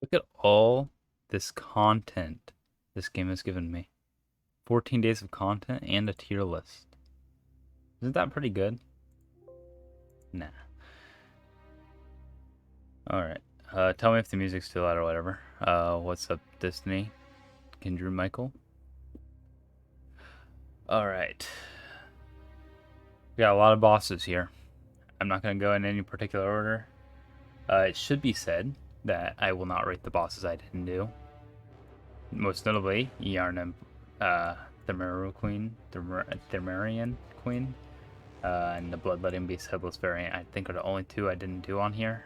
Look at all this content this game has given me. 14 days of content and a tier list. Isn't that pretty good? Nah. Alright. Tell me if the music's too loud or whatever. What's up, Destiny? Kendra Michael? Alright. We got a lot of bosses here. I'm not going to go in any particular order. It should be said that I will not rate the bosses I didn't do. Most notably, Yarnum, Thermarian Queen, and the Bloodletting Beast Headless variant, I think are the only two I didn't do on here.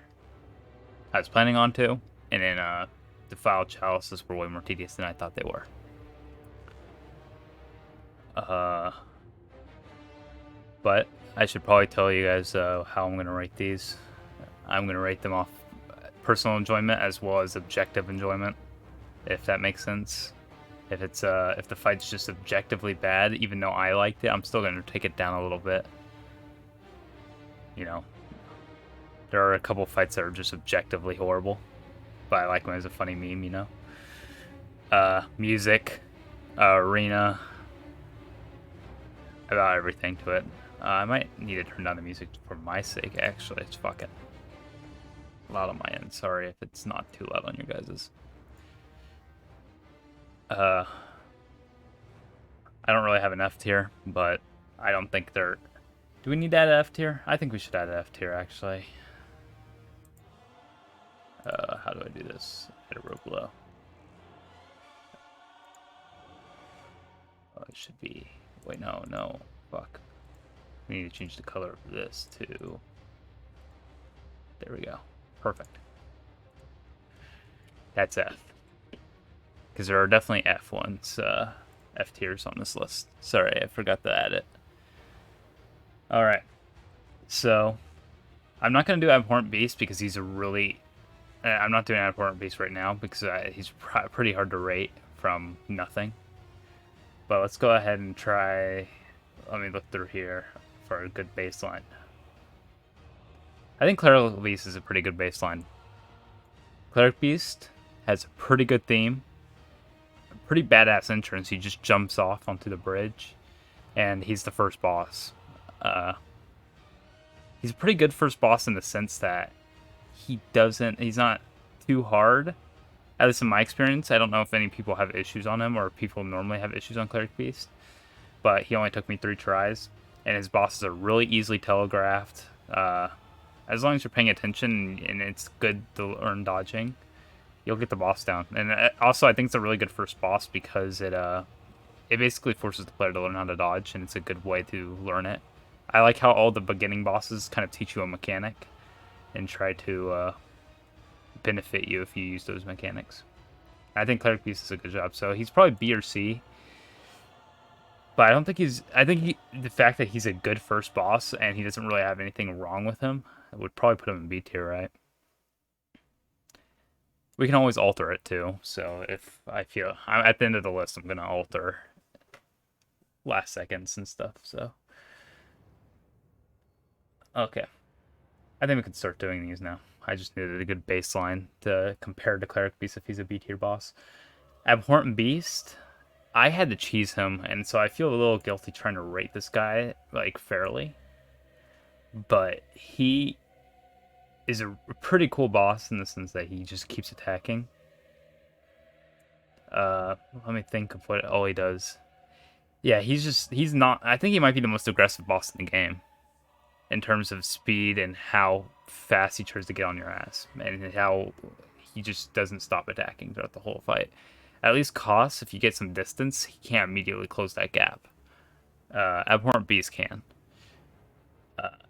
I was planning on to, and then Defiled Chalices were way more tedious than I thought they were. But I should probably tell you guys how I'm going to rate these. I'm going to rate them off personal enjoyment as well as objective enjoyment, if that makes sense. If the fight's just objectively bad, even though I liked it, I'm still going to take it down a little bit. You know, there are a couple fights that are just objectively horrible, but I like them as a funny meme, you know. Music, arena, about everything to it. I might need to turn down the music for my sake, actually. It's fucking loud on my end. Sorry if it's not too loud on your guys's. I don't really have an F tier, but I don't think they're... Do we need to add an F tier? I think we should add an F tier, actually. How do I do this? Hit a row below. It should be... Wait, no. Fuck. We need to change the color of this to... There we go. Perfect. That's F. Because there are definitely F ones, F tiers on this list. Sorry, I forgot to add it. Alright. So, I'm not going to do Abhorrent Beast because he's a really... I'm not doing Abhorrent Beast right now because he's pretty hard to rate from nothing. But let's go ahead and try... Let me look through here for a good baseline. I think Cleric Beast is a pretty good baseline. Cleric Beast has a pretty good theme. A pretty badass entrance. He just jumps off onto the bridge. And he's the first boss. He's a pretty good first boss in the sense that he's not too hard. At least in my experience, I don't know if any people have issues on him or people normally have issues on Cleric Beast. But he only took me 3 tries. And his bosses are really easily telegraphed. As long as you're paying attention and it's good to learn dodging, you'll get the boss down. And also, I think it's a really good first boss because it basically forces the player to learn how to dodge, and it's a good way to learn it. I like how all the beginning bosses kind of teach you a mechanic and try to benefit you if you use those mechanics. I think Cleric Beast does a good job. So he's probably B or C. But I don't think he's... I think the fact that he's a good first boss and he doesn't really have anything wrong with him would probably put him in B tier, right? We can always alter it, too. So if I feel... at the end of the list, I'm going to alter last seconds and stuff, so... Okay. I think we can start doing these now. I just needed a good baseline to compare to Cleric Beast if he's a B tier boss. Abhorrent Beast... I had to cheese him, and so I feel a little guilty trying to rate this guy, like, fairly. But he is a pretty cool boss in the sense that he just keeps attacking. Let me think of what all he does. Yeah, he's not... I think he might be the most aggressive boss in the game. In terms of speed and how fast he tries to get on your ass. And how he just doesn't stop attacking throughout the whole fight. At least Koss, if you get some distance, he can't immediately close that gap. Abhorrent Beast can.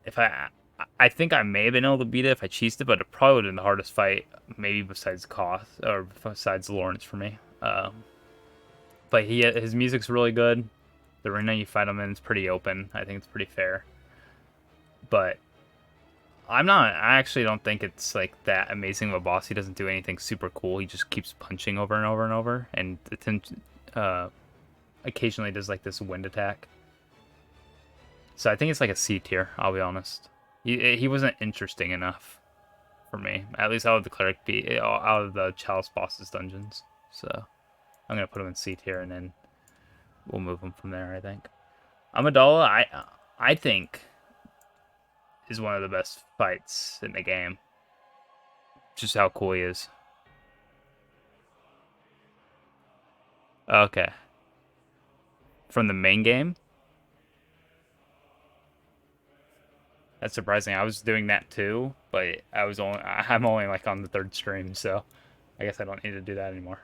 If I think I may have been able to beat it if I cheesed it, but it probably would have been the hardest fight, maybe besides Koss, or besides Lawrence for me. But his music's really good. The arena you fight him in is pretty open. I think it's pretty fair. But I actually don't think it's like that amazing of a boss. He doesn't do anything super cool. He just keeps punching over and over and over, and occasionally does like this wind attack. So I think it's like a C tier. I'll be honest. He wasn't interesting enough for me, at least out of the cleric out of the Chalice bosses dungeons. So I'm gonna put him in C tier, and then we'll move him from there. I think Amidala, I think, is one of the best fights in the game. Just how cool he is. Okay. From the main game? That's surprising. I was doing that too, but I'm only like on the 3rd stream, so I guess I don't need to do that anymore.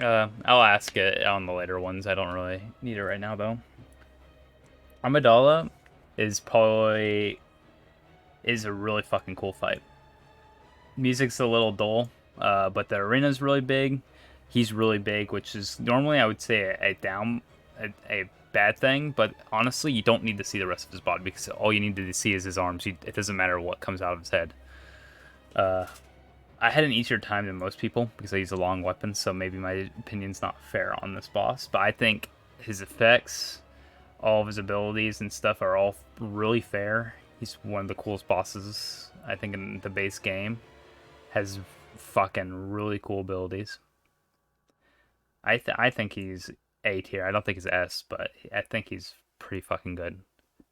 I'll ask it on the later ones. I don't really need it right now though. Amidala is a really fucking cool fight. Music's a little dull, but the arena's really big. He's really big, which is normally I would say a bad thing, but honestly, you don't need to see the rest of his body because all you need to see is his arms. It doesn't matter what comes out of his head. I had an easier time than most people because I use a long weapon, so maybe my opinion's not fair on this boss, but I think his effects, all of his abilities and stuff are all really fair. He's one of the coolest bosses, I think, in the base game. Has fucking really cool abilities. I think he's A tier. I don't think he's S, but I think he's pretty fucking good.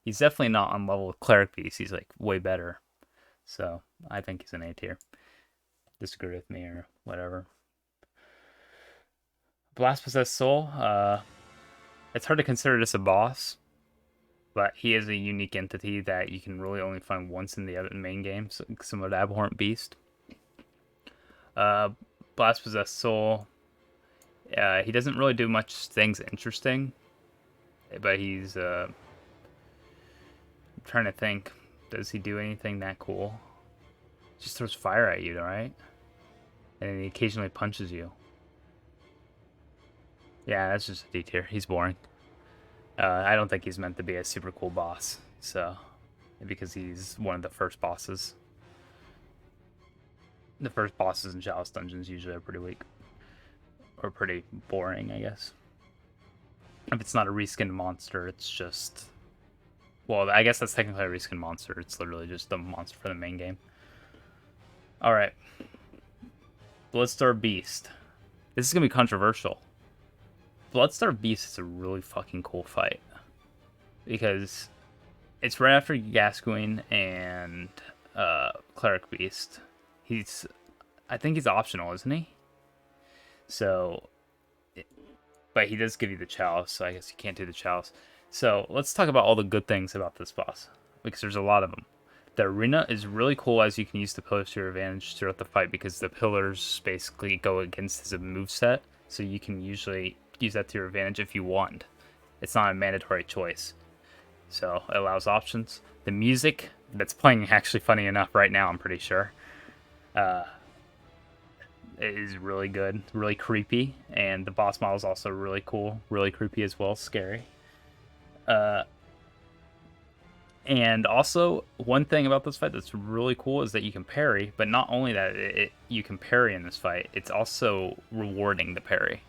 He's definitely not on level with Cleric Beast. He's like way better. So I think he's an A tier. Disagree with me or whatever. Blast Possessed Soul. It's hard to consider this a boss, but he is a unique entity that you can really only find once in the other main game, similar to Abhorrent Beast. Blast Possessed Soul. He doesn't really do much things interesting, but he's I'm trying to think. Does he do anything that cool? Just throws fire at you, right? And then he occasionally punches you. Yeah, that's just a D tier. He's boring. I don't think he's meant to be a super cool boss, so because he's one of the first bosses. The first bosses in Chalice dungeons usually are pretty weak. Or pretty boring, I guess. If it's not a reskinned monster, it's just... Well, I guess that's technically a reskinned monster. It's literally just a monster for the main game. Alright. Bloodstar Beast. This is going to be controversial. Bloodstar Beast is a really fucking cool fight. Because it's right after Gascoigne and Cleric Beast. I think he's optional, isn't he? So, but he does give you the Chalice, so I guess you can't do the Chalice. So, let's talk about all the good things about this boss, because there's a lot of them. The arena is really cool, as you can use the pillars to your advantage throughout the fight, because the pillars basically go against his moveset, so you can usually use that to your advantage if you want. It's not a mandatory choice. So, it allows options. The music that's playing, actually funny enough right now, I'm pretty sure. It is really good, really creepy, and the boss model is also really cool, really creepy as well, scary. And also, one thing about this fight that's really cool is that you can parry, but not only that you can parry in this fight, it's also rewarding the parry.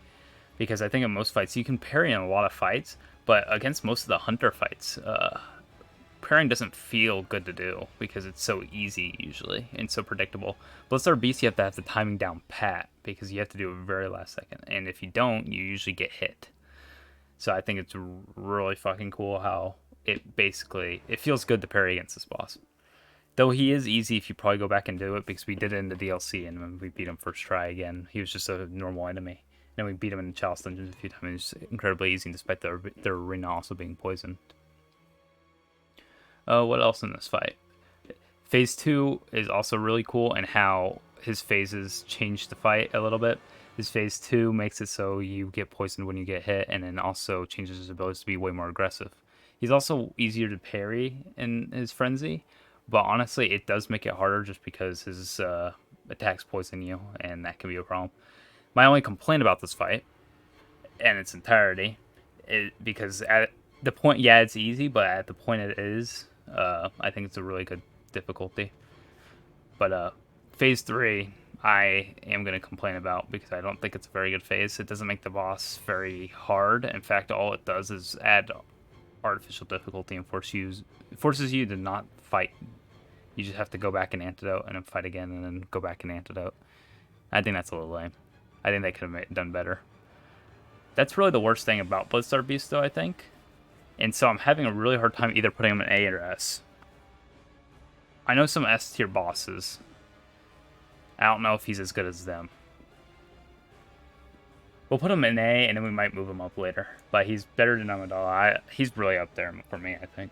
Because I think in most fights, you can parry in a lot of fights, but against most of the hunter fights, parrying doesn't feel good to do because it's so easy usually and so predictable. Bloodstar Beast, you have to have the timing down pat because you have to do it very last second, and if you don't, you usually get hit. So I think it's really fucking cool how it feels good to parry against this boss. Though he is easy if you probably go back and do it, because we did it in the DLC and when we beat him first try again, he was just a normal enemy. Then we beat him in the Chalice dungeons a few times. It's incredibly easy despite their arena also being poisoned. What else in this fight? Phase 2 is also really cool, and how his phases change the fight a little bit. His phase 2 makes it so you get poisoned when you get hit, and then also changes his abilities to be way more aggressive. He's also easier to parry in his frenzy, but honestly, it does make it harder just because his attacks poison you, and that can be a problem. My only complaint about this fight, and its entirety, is because at the point, yeah, it's easy, but at the point it is, I think it's a really good difficulty. But phase 3, I am going to complain about because I don't think it's a very good phase. It doesn't make the boss very hard. In fact, all it does is add artificial difficulty and forces you to not fight You just have to go back and antidote and then fight again and then go back and antidote. I think that's a little lame. I think they could have done better. That's really the worst thing about Bloodstar Beast, though, I think. And so I'm having a really hard time either putting him in A or S. I know some S tier bosses. I don't know if he's as good as them. We'll put him in A, and then we might move him up later. But he's better than Amidala. He's really up there for me, I think.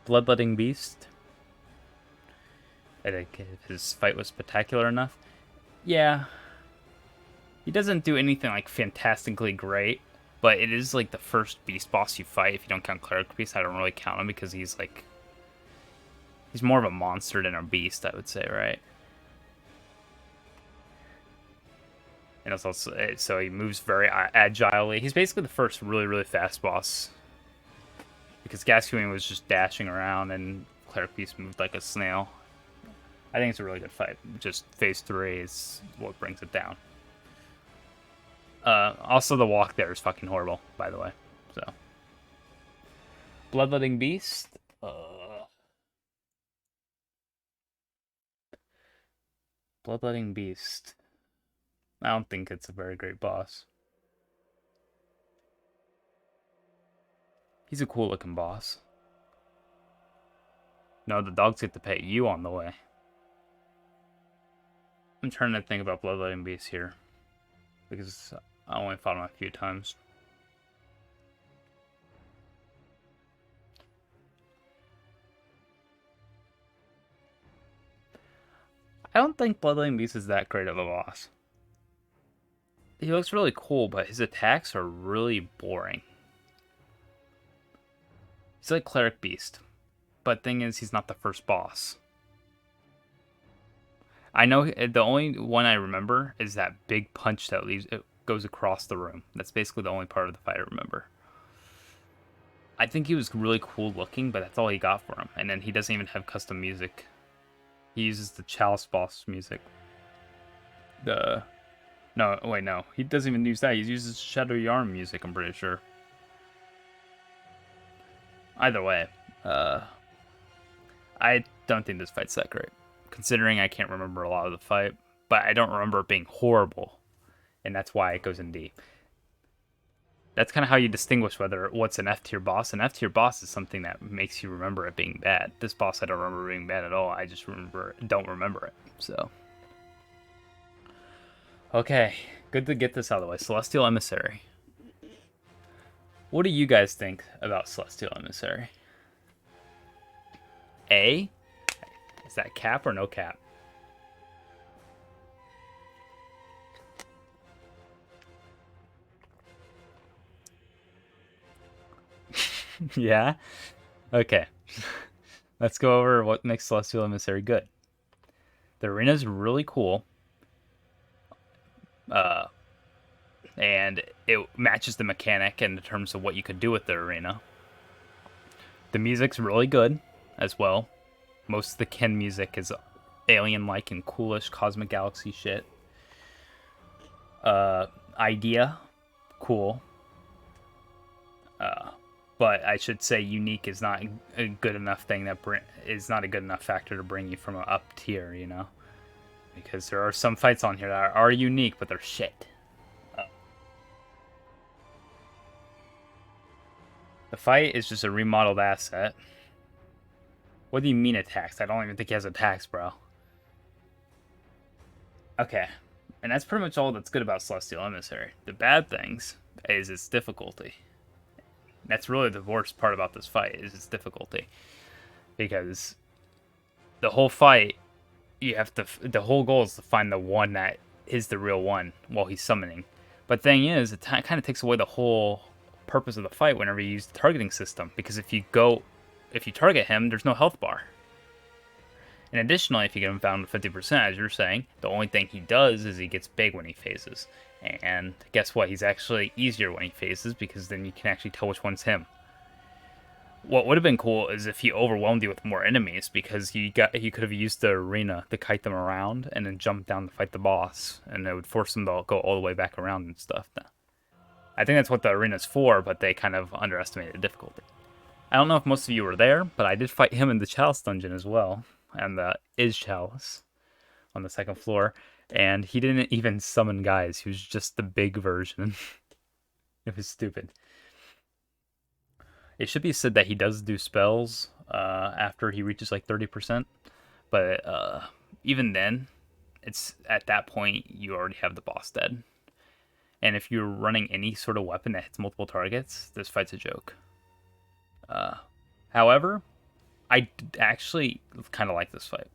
Bloodletting Beast. His fight was spectacular enough. Yeah. He doesn't do anything like fantastically great, but it is like the first beast boss you fight. If you don't count Cleric Beast, I don't really count him because he's like... He's more of a monster than a beast, I would say, right? And it's also, so he moves very agilely. He's basically the first really, really fast boss. Because Gascoigne was just dashing around and Cleric Beast moved like a snail. I think it's a really good fight. Just phase 3 is what brings it down. Also, the walk there is fucking horrible, by the way. So, Bloodletting Beast. Bloodletting Beast. I don't think it's a very great boss. He's a cool looking boss. No, the dogs get to pet you on the way. I'm trying to think about Bloodletting Beast here. Because I only fought him a few times. I don't think Bloodletting Beast is that great of a boss. He looks really cool, but his attacks are really boring. He's like Cleric Beast. But thing is, he's not the first boss. I know the only one I remember is that big punch that goes across the room. That's basically the only part of the fight I remember. I think he was really cool looking, but that's all he got for him. And then he doesn't even have custom music. He uses the Chalice boss music. No, wait, no. He doesn't even use that. He uses Shadow Yarn music, I'm pretty sure. Either way, I don't think this fight's that great. Considering I can't remember a lot of the fight, but I don't remember it being horrible. And that's why it goes in D. That's kind of how you distinguish what's an F tier boss. An F tier boss is something that makes you remember it being bad. This boss I don't remember being bad at all. I just don't remember it. So, okay, good to get this out of the way. Celestial Emissary. What do you guys think about Celestial Emissary? A? Is that cap or no cap? Yeah? Okay. Let's go over what makes Celestial Emissary good. The arena's really cool. And it matches the mechanic in terms of what you could do with the arena. The music's really good as well. Most of the Ken music is alien-like and coolish cosmic galaxy shit. Idea, cool. But I should say unique is not a good enough thing is not a good enough factor to bring you from an up tier, you know? Because there are some fights on here that are unique, but they're shit. The fight is just a remodeled asset. What do you mean attacks? I don't even think he has attacks, bro. Okay. And that's pretty much all that's good about Celestial Emissary. The bad things is its difficulty. That's really the worst part about this fight, is its difficulty. Because the whole fight, the whole goal is to find the one that is the real one while he's summoning. But thing is, it kind of takes away the whole purpose of the fight whenever you use the targeting system. Because if you target him, there's no health bar. And additionally, if you get him down to 50%, as you're saying, the only thing he does is he gets big when he phases. And guess what? He's actually easier when he phases, because then you can actually tell which one's him. What would have been cool is if he overwhelmed you with more enemies, because he could have used the arena to kite them around and then jump down to fight the boss, and it would force them to go all the way back around and stuff. I think that's what the arena's for, but they kind of underestimated the difficulty. I don't know if most of you were there, but I did fight him in the Chalice dungeon as well, and the Is Chalice on the second floor. And he didn't even summon guys. He was just the big version. It was stupid. It should be said that he does do spells after he reaches like 30%, but even then, it's at that point you already have the boss dead. And if you're running any sort of weapon that hits multiple targets, this fight's a joke. However, I actually kind of like this fight.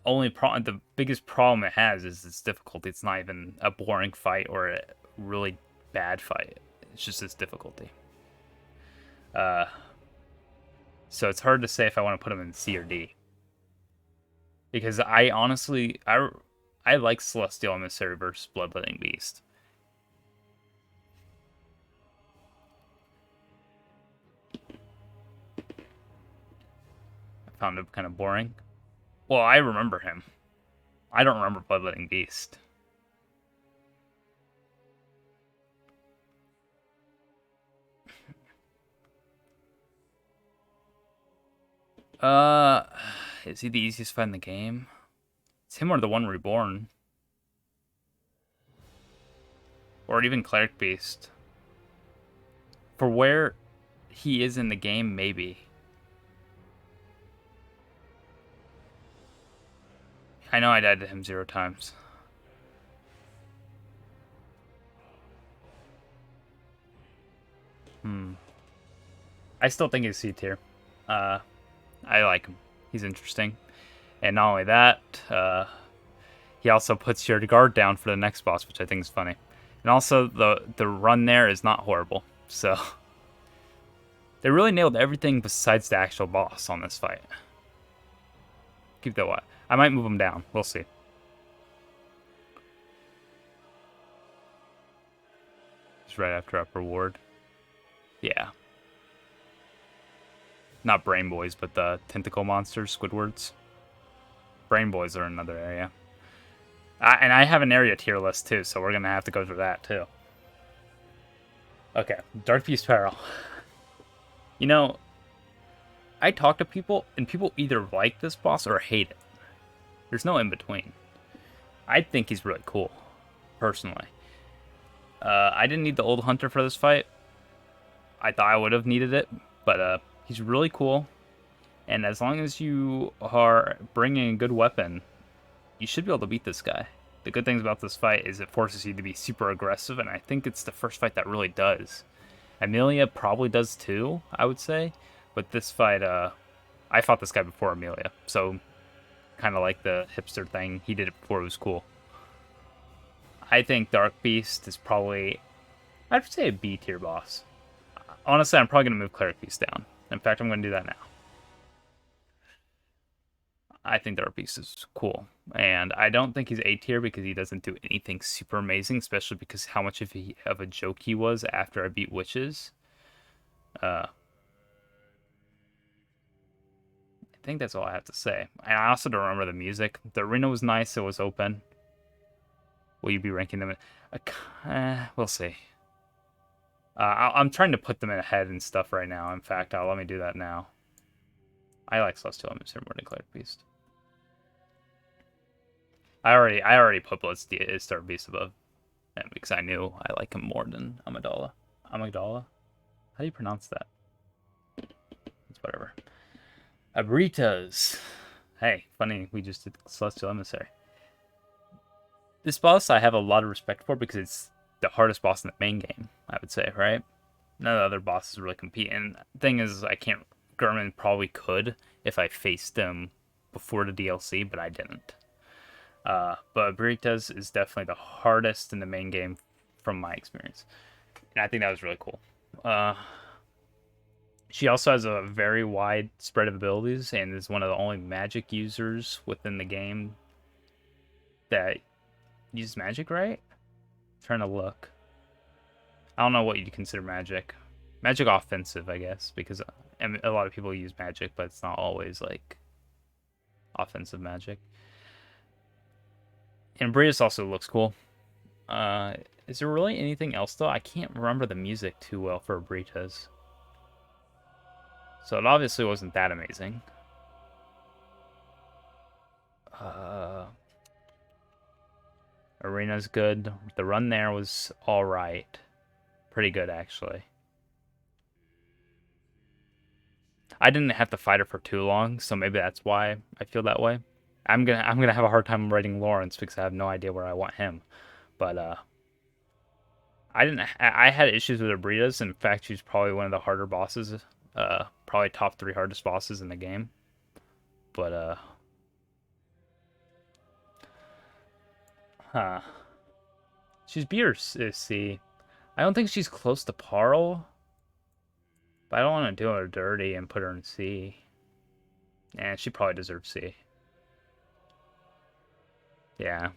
The biggest problem it has is its difficulty. It's not even a boring fight or a really bad fight. It's just its difficulty. So it's hard to say if I want to put him in C or D. Because I honestly, I like Celestial Emissary versus Bloodletting Beast. I found him kind of boring. Well, I remember him. I don't remember Bloodletting Beast. Is he the easiest fight in the game? It's him or the One Reborn. Or even Cleric Beast. For where he is in the game, maybe. I know I died to him 0 times. I still think he's C tier. I like him. He's interesting. And not only that, he also puts your guard down for the next boss, which I think is funny. And also, the run there is not horrible. So, they really nailed everything besides the actual boss on this fight. Keep that what? I might move him down. We'll see. Just right after Upper Ward. Yeah. Not Brain Boys, but the tentacle monsters, Squidwards. Brain Boys are another area. And I have an area tier list too, so we're going to have to go through that too. Okay, Dark Beast Peril. You know, I talk to people, and people either like this boss or hate it. There's no in between. I think he's really cool, personally. I didn't need the Old Hunter for this fight. I thought I would have needed it, but he's really cool. And as long as you are bringing a good weapon, you should be able to beat this guy. The good things about this fight is it forces you to be super aggressive, and I think it's the first fight that really does. Amelia probably does too, I would say. But this fight, I fought this guy before Amelia, so kind of like the hipster thing. He did it before it was cool. I think Dark Beast is probably, I'd say a B tier boss. Honestly, I'm probably going to move Cleric Beast down. In fact, I'm going to do that now. I think Dark Beast is cool. And I don't think he's A tier because he doesn't do anything super amazing, especially because how much of a joke he was after I beat Witches. I think that's all I have to say. And I also don't remember the music. The arena was nice. It was open. Will you be ranking them? We'll see. I'm trying to put them in ahead and stuff right now. In fact, let me do that now. I like Celestial Emissary more than Cleric Beast. I already put Bloodstar Beast above him because I knew I like him more than Amidala. Amidala? How do you pronounce that? It's whatever. Abritas. Hey, funny, we just did Celestial Emissary. This boss I have a lot of respect for because it's the hardest boss in the main game, I would say, right? None of the other bosses really compete. And the thing is, Gurman probably could if I faced him before the DLC, but I didn't. But Britas is definitely the hardest in the main game from my experience. And I think that was really cool. She also has a very wide spread of abilities and is one of the only magic users within the game that uses magic, right? I'm trying to look. I don't know what you'd consider magic. Magic offensive, I guess, because a lot of people use magic, but it's not always like offensive magic. And Britas also looks cool. Is there really anything else though? I can't remember the music too well for Britas. So it obviously wasn't that amazing. Arena's good. The run there was all right. Pretty good, actually. I didn't have to fight her for too long, so maybe that's why I feel that way. I'm gonna have a hard time writing Lawrence because I have no idea where I want him. But I didn't. I had issues with Abritas. In fact, she's probably one of the harder bosses. Probably top 3 hardest bosses in the game. But huh. She's B or C. I don't think she's close to Parl, but I don't want to do her dirty and put her in C. And she probably deserves C. Yeah.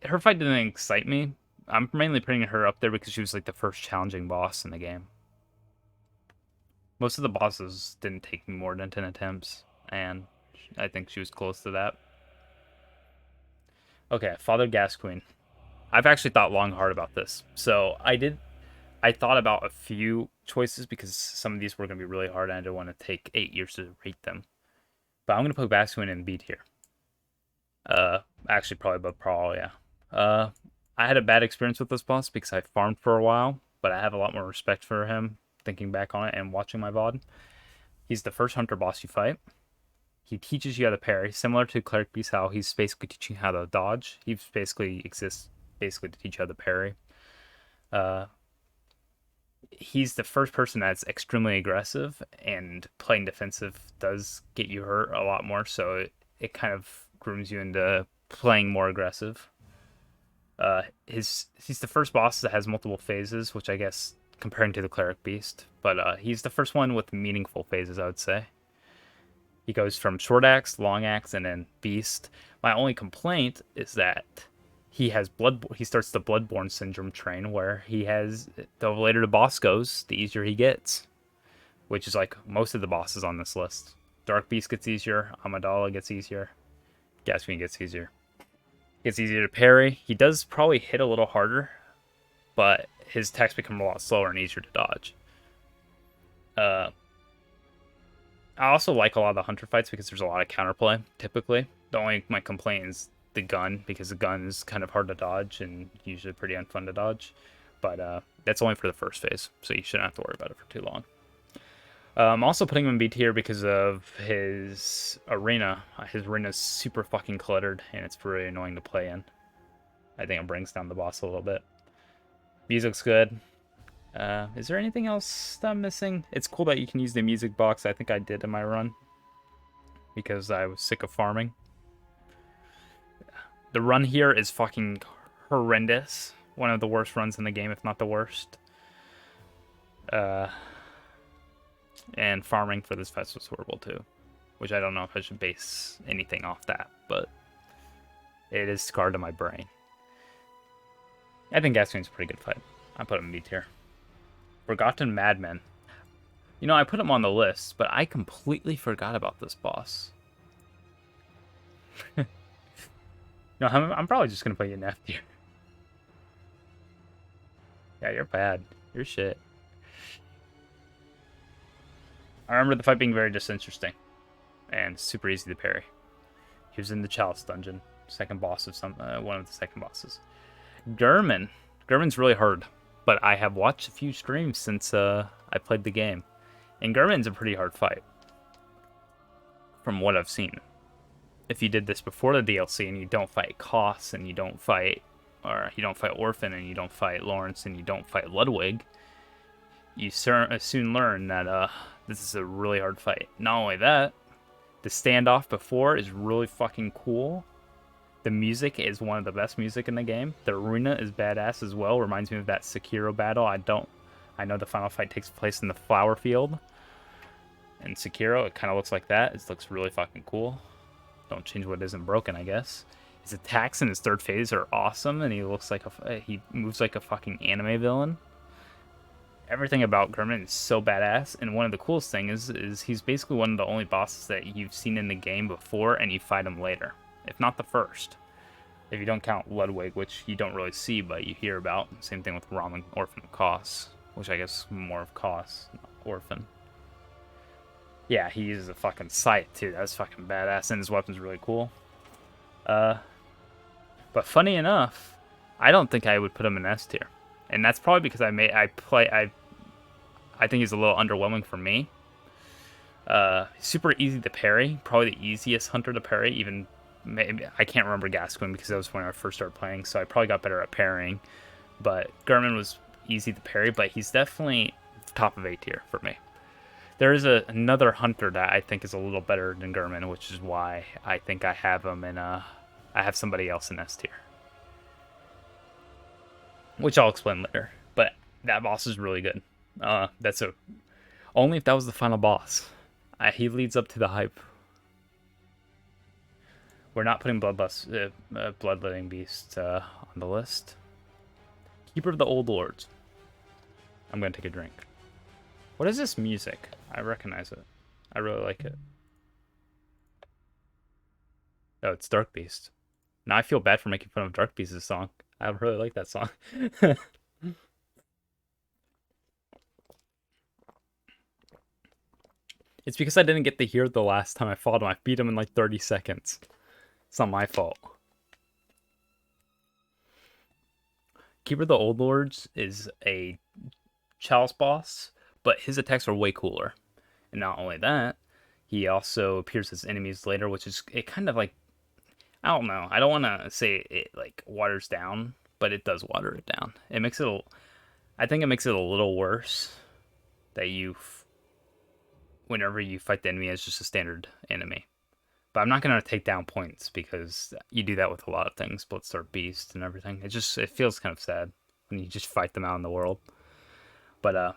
Her fight didn't excite me. I'm mainly putting her up there because she was like the first challenging boss in the game. Most of the bosses didn't take me more than 10 attempts, and I think she was close to that. Okay, Father Gascoigne. I've actually thought long and hard about this. So I thought about a few choices because some of these were going to be really hard and I didn't want to take 8 years to rate them. But I'm going to put Gascoigne in B tier. Actually probably above Prawl, yeah. I had a bad experience with this boss because I farmed for a while, but I have a lot more respect for him thinking back on it and watching my VOD. He's the first hunter boss you fight. He teaches you how to parry, similar to Cleric Beast, how he's basically teaching how to dodge. He basically exists to teach you how to parry. He's the first person that's extremely aggressive, and playing defensive does get you hurt a lot more, so it kind of grooms you into playing more aggressive. He's the first boss that has multiple phases, which I guess comparing to the Cleric Beast, but he's the first one with meaningful phases, I would say. He goes from short axe, long axe, and then beast. My only complaint is that he starts the Bloodborne syndrome train where he has the later the boss goes, the easier he gets, which is like most of the bosses on this list. Dark Beast gets easier, Amidala gets easier, Gascoigne gets easier. Gets easier to parry. He does probably hit a little harder, but his attacks become a lot slower and easier to dodge. I also like a lot of the hunter fights because there's a lot of counterplay, typically. The only my complaint is the gun, because the gun is kind of hard to dodge and usually pretty unfun to dodge. But that's only for the first phase, so you shouldn't have to worry about it for too long. I'm also putting him in B tier because of his arena. His arena is super fucking cluttered, and it's really annoying to play in. I think it brings down the boss a little bit. Music's good. Is there anything else that I'm missing? It's cool that you can use the music box. I think I did in my run because I was sick of farming. The run here is fucking horrendous. One of the worst runs in the game, if not the worst. And farming for this fest was horrible too, which I don't know if I should base anything off that, but it is scarred to my brain. I think Gascoigne's a pretty good fight. I put him in B tier. Forgotten Madmen. You know, I put him on the list, but I completely forgot about this boss. No, I'm probably just gonna put you in F tier. Yeah, you're bad. You're shit. I remember the fight being very disinteresting and super easy to parry. He was in the Chalice dungeon, second boss of one of the second bosses. Gurman's really hard, but I have watched a few streams since I played the game, and Gurman's a pretty hard fight from what I've seen. If you did this before the DLC and you don't fight Koss and you don't fight Orphan and you don't fight Lawrence and you don't fight Ludwig, you soon learn that this is a really hard fight. Not only that, the standoff before is really fucking cool. The music is one of the best music in the game. The arena is badass as well. Reminds me of that Sekiro battle. I know the final fight takes place in the flower field. In Sekiro, it kind of looks like that. It looks really fucking cool. Don't change what isn't broken, I guess. His attacks in his third phase are awesome, and he moves like a fucking anime villain. Everything about Gurman is so badass, and one of the coolest things is he's basically one of the only bosses that you've seen in the game before, and you fight him later, if not the first. If you don't count Ludwig, which you don't really see, but you hear about. Same thing with Orphan Koss, which I guess more of Koss, not Orphan. Yeah, he uses a fucking sight too. That's fucking badass, and his weapon's really cool. Uh, but funny enough, I don't think I would put him in S tier, and that's probably because I think he's a little underwhelming for me. Super easy to parry, probably the easiest hunter to parry. Even maybe I can't remember Gascoigne because that was when I first started playing, so I probably got better at parrying. But Garmin was easy to parry, but he's definitely top of A tier for me. There is another hunter that I think is a little better than Garmin, which is why I think I have him in I have somebody else in S tier, which I'll explain later. But that boss is really good. That's a only if that was the final boss. He leads up to the hype. We're not putting Bloodletting Beast on the list. Keeper of the Old Lords. I'm gonna take a drink. What is this music? I recognize it. I really like it. Oh, it's Dark Beast. Now I feel bad for making fun of Dark Beast's song. I really like that song. It's because I didn't get to hear it the last time I fought him. I beat him in like 30 seconds. It's not my fault. Keeper of the Old Lords is a Chalice boss, but his attacks are way cooler. And not only that, he also appears as enemies later, which is it kind of like I don't know. I don't want to say it like waters down, but it does water it down. It makes it. I think it makes it a little worse that whenever you fight the enemy as just a standard enemy. But I'm not gonna take down points because you do that with a lot of things, Bloodstar Beast and everything. It feels kind of sad when you just fight them out in the world. But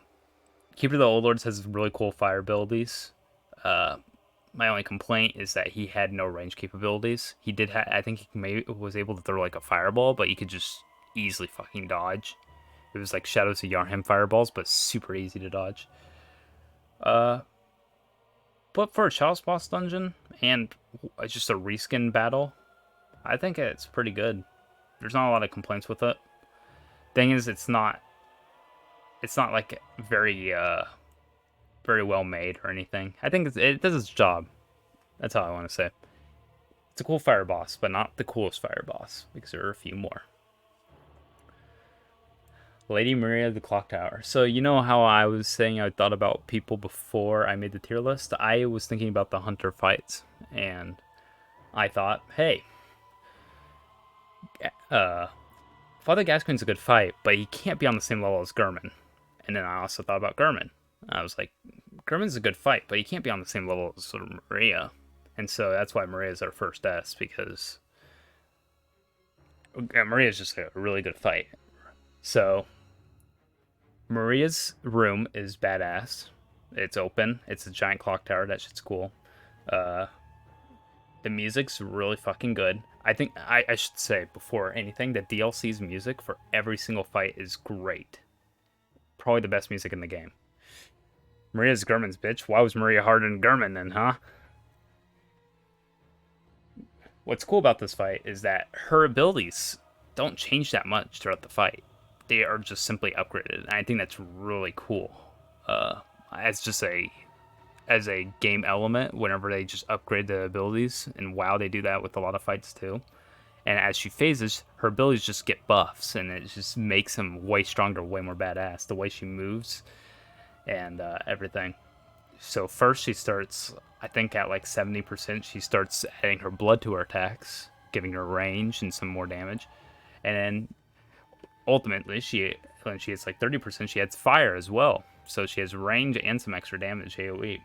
Keeper of the Old Lords has really cool fire abilities. My only complaint is that he had no range capabilities. He did I think he was able to throw like a fireball, but you could just easily fucking dodge. It was like Shadows of Yarnhem fireballs, but super easy to dodge. Uh, but for a Chalice boss dungeon and just a reskin battle, I think it's pretty good. There's not a lot of complaints with it. Thing is, it's not like very well made or anything. I think it does its job. That's how I want to say. It's a cool fire boss, but not the coolest fire boss because there are a few more. Lady Maria of the Clock Tower. So you know how I was saying I thought about people before I made the tier list? I was thinking about the hunter fights, and I thought, hey, Father Gascoigne's a good fight, but he can't be on the same level as Gurman. And then I also thought about Gurman. I was like, Gurman's a good fight, but he can't be on the same level as sort of Maria. And so that's why Maria's our first S, because Maria's just a really good fight. So Maria's room is badass. It's open. It's a giant clock tower. That shit's cool. Uh, the music's really fucking good. I think I should say before anything that DLC's music for every single fight is great. Probably the best music in the game. Maria's Gurman's bitch. Why was Maria harder than Gurman then, huh? What's cool about this fight is that her abilities don't change that much throughout the fight. They are just simply upgraded. And I think that's really cool. As just as a game element, whenever they just upgrade the abilities, and WoW they do that with a lot of fights too. And as she phases, her abilities just get buffs, and it just makes him way stronger, way more badass. The way she moves and everything. So first she starts, I think at like 70%, she starts adding her blood to her attacks, giving her range and some more damage. And then ultimately, when she hits like 30%, she adds fire as well. So she has range and some extra damage AoE.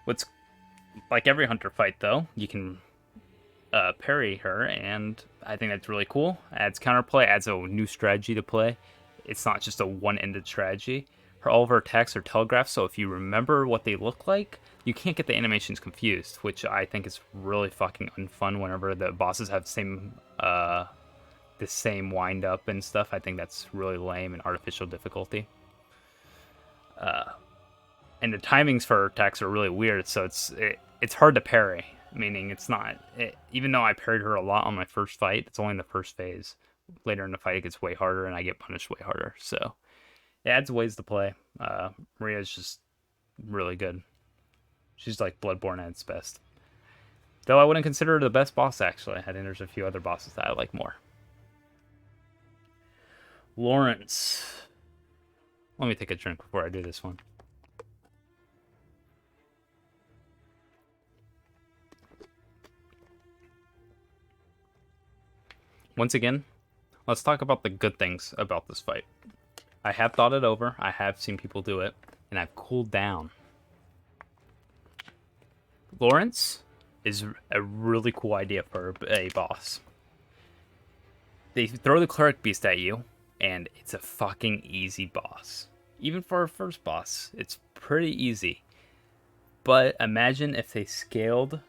What's like every hunter fight though, you can parry her, and I think that's really cool. Adds counterplay, adds a new strategy to play. It's not just a one-ended strategy. All of her attacks are telegraphed, so if you remember what they look like, you can't get the animations confused, which I think is really fucking unfun whenever the bosses have the same wind up and stuff. I think that's really lame and artificial difficulty. And the timings for her attacks are really weird, so it's hard to parry. Meaning it's not even though I parried her a lot on my first fight, it's only in the first phase. Later in the fight, it gets way harder, and I get punished way harder. So it adds ways to play. Maria's just really good. She's like Bloodborne at its best. Though I wouldn't consider her the best boss, actually. I think there's a few other bosses that I like more. Lawrence. Let me take a drink before I do this one. Once again, let's talk about the good things about this fight. I have thought it over, I have seen people do it, and I've cooled down. Lawrence is a really cool idea for a boss. They throw the Cleric Beast at you, and it's a fucking easy boss. Even for a first boss, it's pretty easy. But imagine if they scaled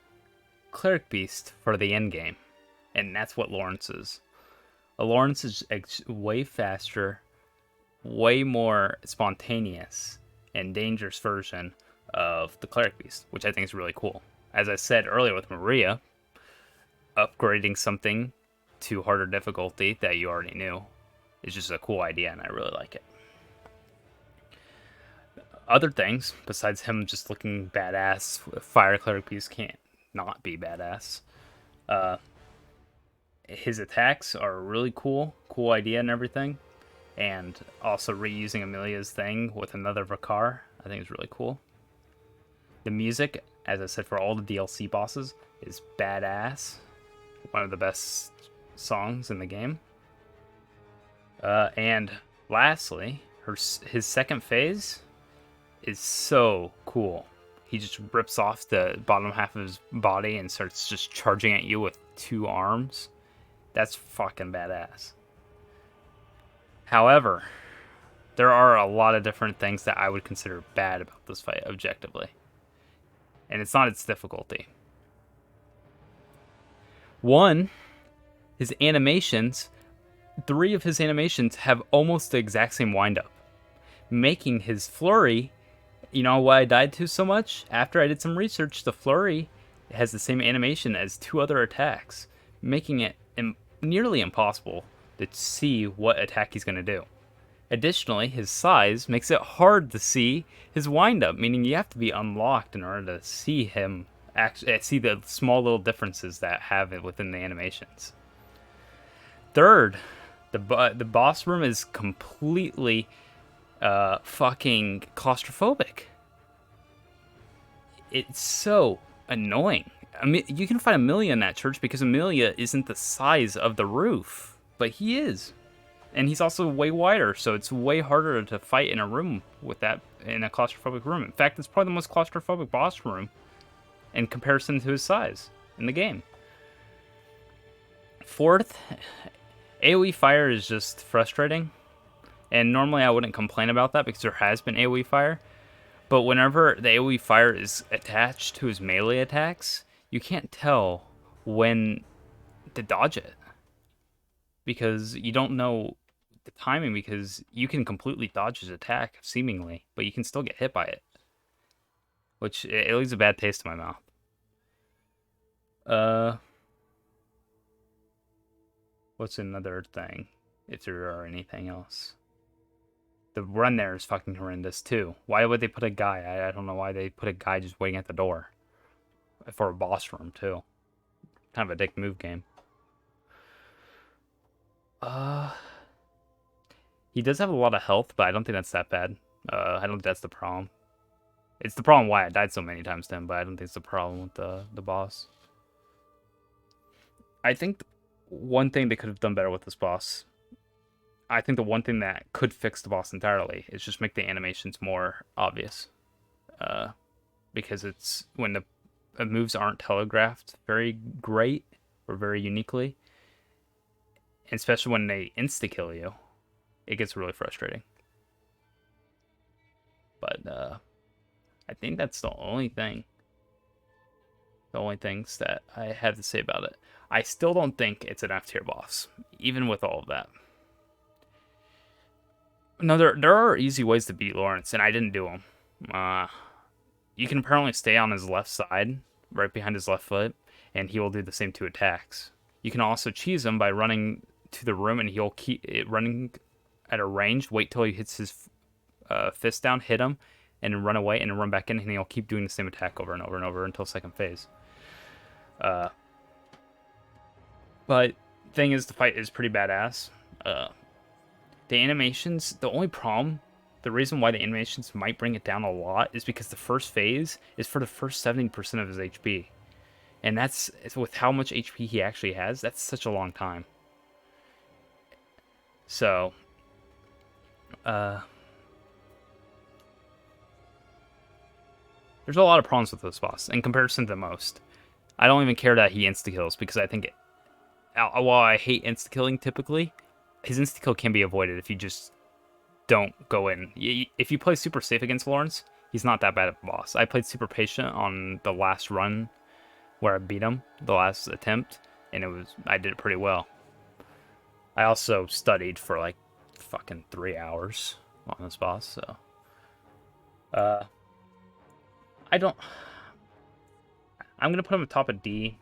Cleric Beast for the end game. And that's what Lawrence is. A Lawrence is way faster, way more spontaneous, and dangerous version of the Cleric Beast, which I think is really cool. As I said earlier with Maria, upgrading something to harder difficulty that you already knew is just a cool idea, and I really like it. Other things, besides him just looking badass, Fire Cleric Beast can't not be badass. His attacks are really cool idea and everything. And also reusing Amelia's thing with another Vakar, I think is really cool. The music, as I said, for all the DLC bosses, is badass. One of the best songs in the game. And lastly, his second phase is so cool. He just rips off the bottom half of his body and starts just charging at you with 2 arms. That's fucking badass. However, there are a lot of different things that I would consider bad about this fight, objectively. And it's not its difficulty. One, his animations, 3 of his animations have almost the exact same windup. Making his flurry, you know why I died to so much? After I did some research, the flurry has the same animation as 2 other attacks, making it nearly impossible to see what attack he's going to do. Additionally, his size makes it hard to see his windup, meaning you have to be unlocked in order to see him see the small little differences that have it within the animations. Third, the boss room is completely fucking claustrophobic. It's so annoying. I mean, you can fight Amelia in that church because Amelia isn't the size of the roof, but he is. And he's also way wider, so it's way harder to fight in a room with that, in a claustrophobic room. In fact, it's probably the most claustrophobic boss room in comparison to his size in the game. Fourth, AoE fire is just frustrating. And normally I wouldn't complain about that because there has been AoE fire. But whenever the AoE fire is attached to his melee attacks, you can't tell when to dodge it. Because you don't know the timing, because you can completely dodge his attack, seemingly, but you can still get hit by it. Which, it leaves a bad taste in my mouth. What's another thing? If there are anything else. The run there is fucking horrendous, too. Why would they put a guy? I don't know why they put a guy just waiting at the door. For a boss room, too. Kind of a dick move game. He does have a lot of health, but I don't think that's that bad. I don't think that's the problem. It's the problem why I died so many times to him, but I don't think it's the problem with the boss. I think one thing they could have done better with this boss, I think the one thing that could fix the boss entirely is just make the animations more obvious. Because it's when the moves aren't telegraphed very great or very uniquely, and especially when they insta-kill you, it gets really frustrating. But I think that's the only thing. The only things that I have to say about it. I still don't think it's an F-tier boss, even with all of that. No, there are easy ways to beat Lawrence, and I didn't do them. You can apparently stay on his left side, right behind his left foot, and he will do the same 2 attacks. You can also cheese him by running to the room, and he'll keep running at a range, wait till he hits his fist down, hit him, and then run away and then run back in, and he'll keep doing the same attack over and over and over until second phase. But thing is, the fight is pretty badass. The animations, the only problem, the reason why the animations might bring it down a lot is because the first phase is for the first 70% of his HP. And that's, with how much HP he actually has, that's such a long time. So, there's a lot of problems with this boss in comparison to most. I don't even care that he insta-kills, because I think, while I hate insta-killing typically, his insta-kill can be avoided if you just don't go in. If you play super safe against Lawrence, he's not that bad of a boss. I played super patient on the last run where I beat him, the last attempt, and I did it pretty well. I also studied for like fucking 3 hours on this boss, so I'm gonna put him at top of D,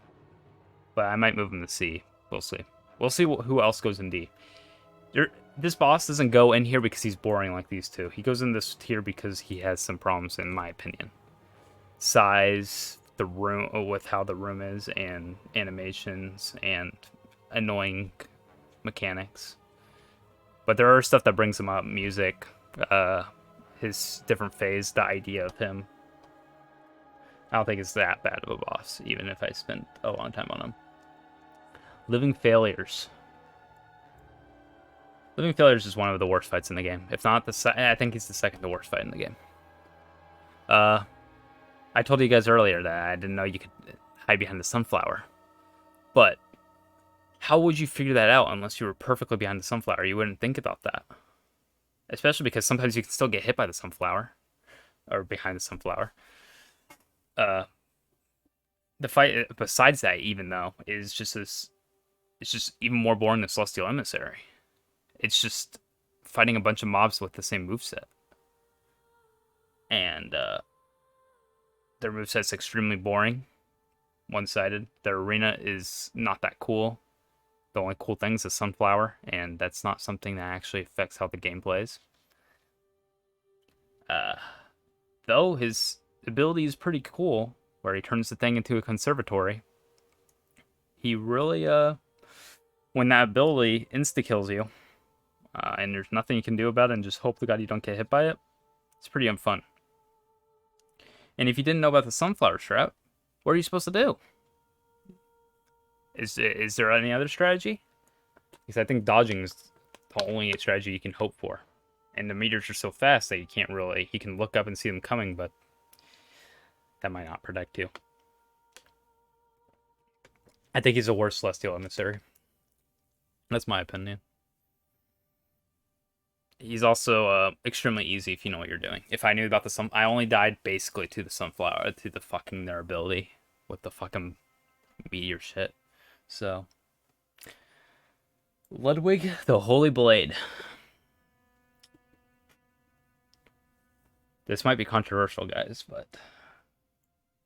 but I might move him to C. We'll see. We'll see who else goes in D. This boss doesn't go in here because he's boring like these two. He goes in this tier because he has some problems, in my opinion. Size, the room, with how the room is, and animations, and annoying mechanics. But there are stuff that brings him up. Music, his different phase, the idea of him. I don't think it's that bad of a boss, even if I spent a long time on him. Living Failures. Living Failures is one of the worst fights in the game. If not I think it's the second to worst fight in the game. I told you guys earlier that I didn't know you could hide behind the sunflower. But how would you figure that out unless you were perfectly behind the sunflower? You wouldn't think about that. Especially because sometimes you can still get hit by the sunflower. Or behind the sunflower. The fight, besides that, even though, is just this... It's just even more boring than Celestial Emissary. It's just fighting a bunch of mobs with the same moveset. And their moveset's extremely boring. One-sided. Their arena is not that cool. The only cool thing is the sunflower, and that's not something that actually affects how the game plays. Though his ability is pretty cool, where he turns the thing into a conservatory. He really, when that ability insta-kills you, and there's nothing you can do about it, and just hope to God you don't get hit by it, it's pretty unfun. And if you didn't know about the sunflower trap, what are you supposed to do? Is there any other strategy? Because I think dodging is the only strategy you can hope for. And the meters are so fast that you can't really... You can look up and see them coming, but that might not protect you. I think he's a worse Celestial Emissary. That's my opinion. He's also extremely easy if you know what you're doing. If I knew about the I only died basically to the sunflower, to the fucking their ability with the fucking meteor shit. So, Ludwig the Holy Blade. This might be controversial, guys, but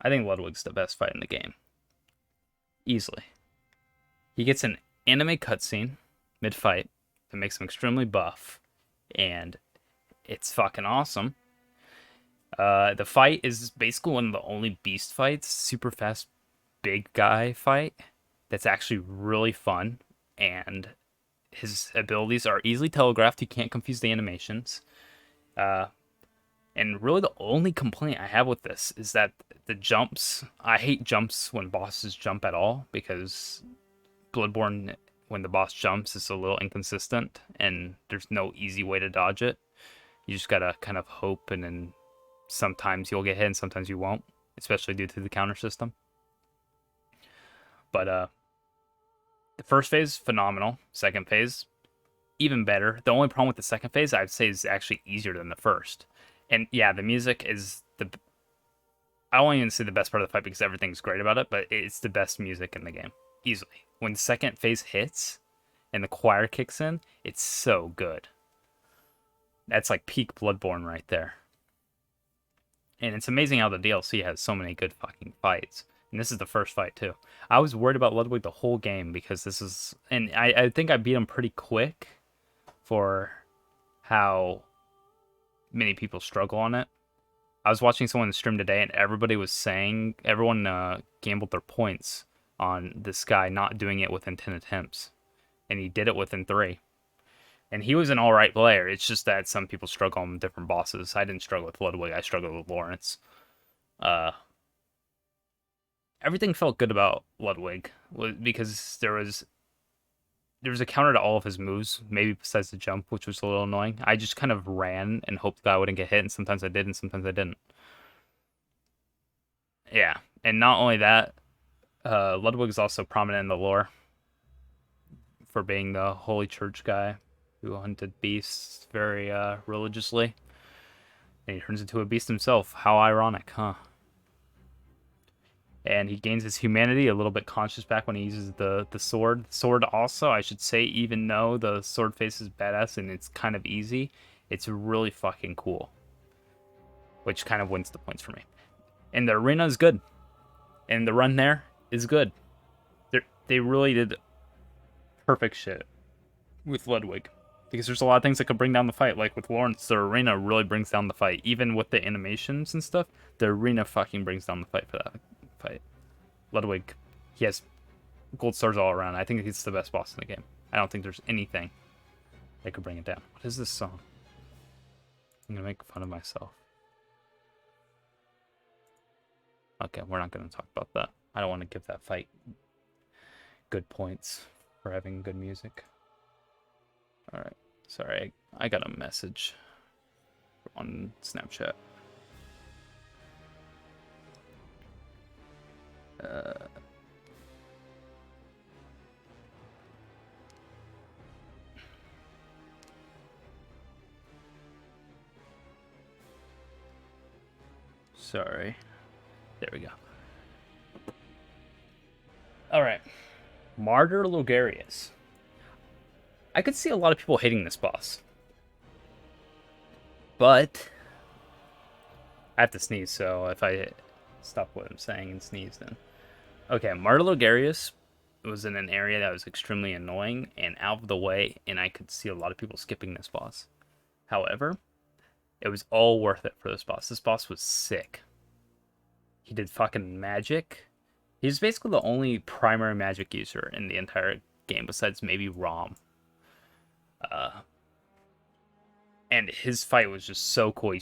I think Ludwig's the best fight in the game. Easily. He gets an anime cutscene mid-fight that makes him extremely buff, and it's fucking awesome. The fight is basically one of the only beast fights, super fast big guy fight, that's actually really fun, and his abilities are easily telegraphed. You can't confuse the animations. And really the only complaint I have with this is that the jumps... I hate jumps when bosses jump at all, because Bloodborne, when the boss jumps, is a little inconsistent, and there's no easy way to dodge it. You just gotta kind of hope, and then sometimes you'll get hit and sometimes you won't, especially due to the counter system. But the first phase, phenomenal. Second phase, even better. The only problem with the second phase, I'd say, is actually easier than the first. And yeah, the music is I won't even say the best part of the fight because everything's great about it, but it's the best music in the game. Easily. When the second phase hits and the choir kicks in, it's so good. That's like peak Bloodborne right there. And it's amazing how the DLC has so many good fucking fights. And this is the first fight too. I was worried about Ludwig the whole game because this is... And I think I beat him pretty quick for how many people struggle on it. I was watching someone stream today, and everyone gambled their points on this guy not doing it within 10 attempts, and he did it within 3. And he was an all right player. It's just that some people struggle on different bosses. I didn't struggle with Ludwig. I struggled with Lawrence. Uh, Everything felt good about Ludwig because there was a counter to all of his moves, maybe besides the jump, which was a little annoying. I just kind of ran and hoped the guy wouldn't get hit, and sometimes I did, and sometimes I didn't. Yeah, and not only that, Ludwig is also prominent in the lore for being the holy church guy who hunted beasts very religiously. And he turns into a beast himself. How ironic, huh? And he gains his humanity, a little bit conscious back when he uses the sword. Sword also, I should say, even though the sword face is badass and it's kind of easy, it's really fucking cool. Which kind of wins the points for me. And the arena is good. And the run there is good. They really did perfect shit with Ludwig. Because there's a lot of things that could bring down the fight. Like with Lawrence, the arena really brings down the fight. Even with the animations and stuff, the arena fucking brings down the fight for that fight. Ludwig, he has gold stars all around. I think he's the best boss in the game. I don't think there's anything that could bring it down. What is this song? I'm gonna make fun of myself. Okay, we're not gonna talk about that. I don't want to give that fight good points for having good music. Alright, sorry, I got a message on Snapchat. Sorry. There we go. Alright. Martyr Logarius. I could see a lot of people hating this boss. But I have to sneeze, so if I stop what I'm saying and sneeze, then. Okay, Martyr Logarius was in an area that was extremely annoying and out of the way, and I could see a lot of people skipping this boss. However, it was all worth it for this boss. This boss was sick. He did fucking magic. He's basically the only primary magic user in the entire game, besides maybe Rom. And his fight was just so cool.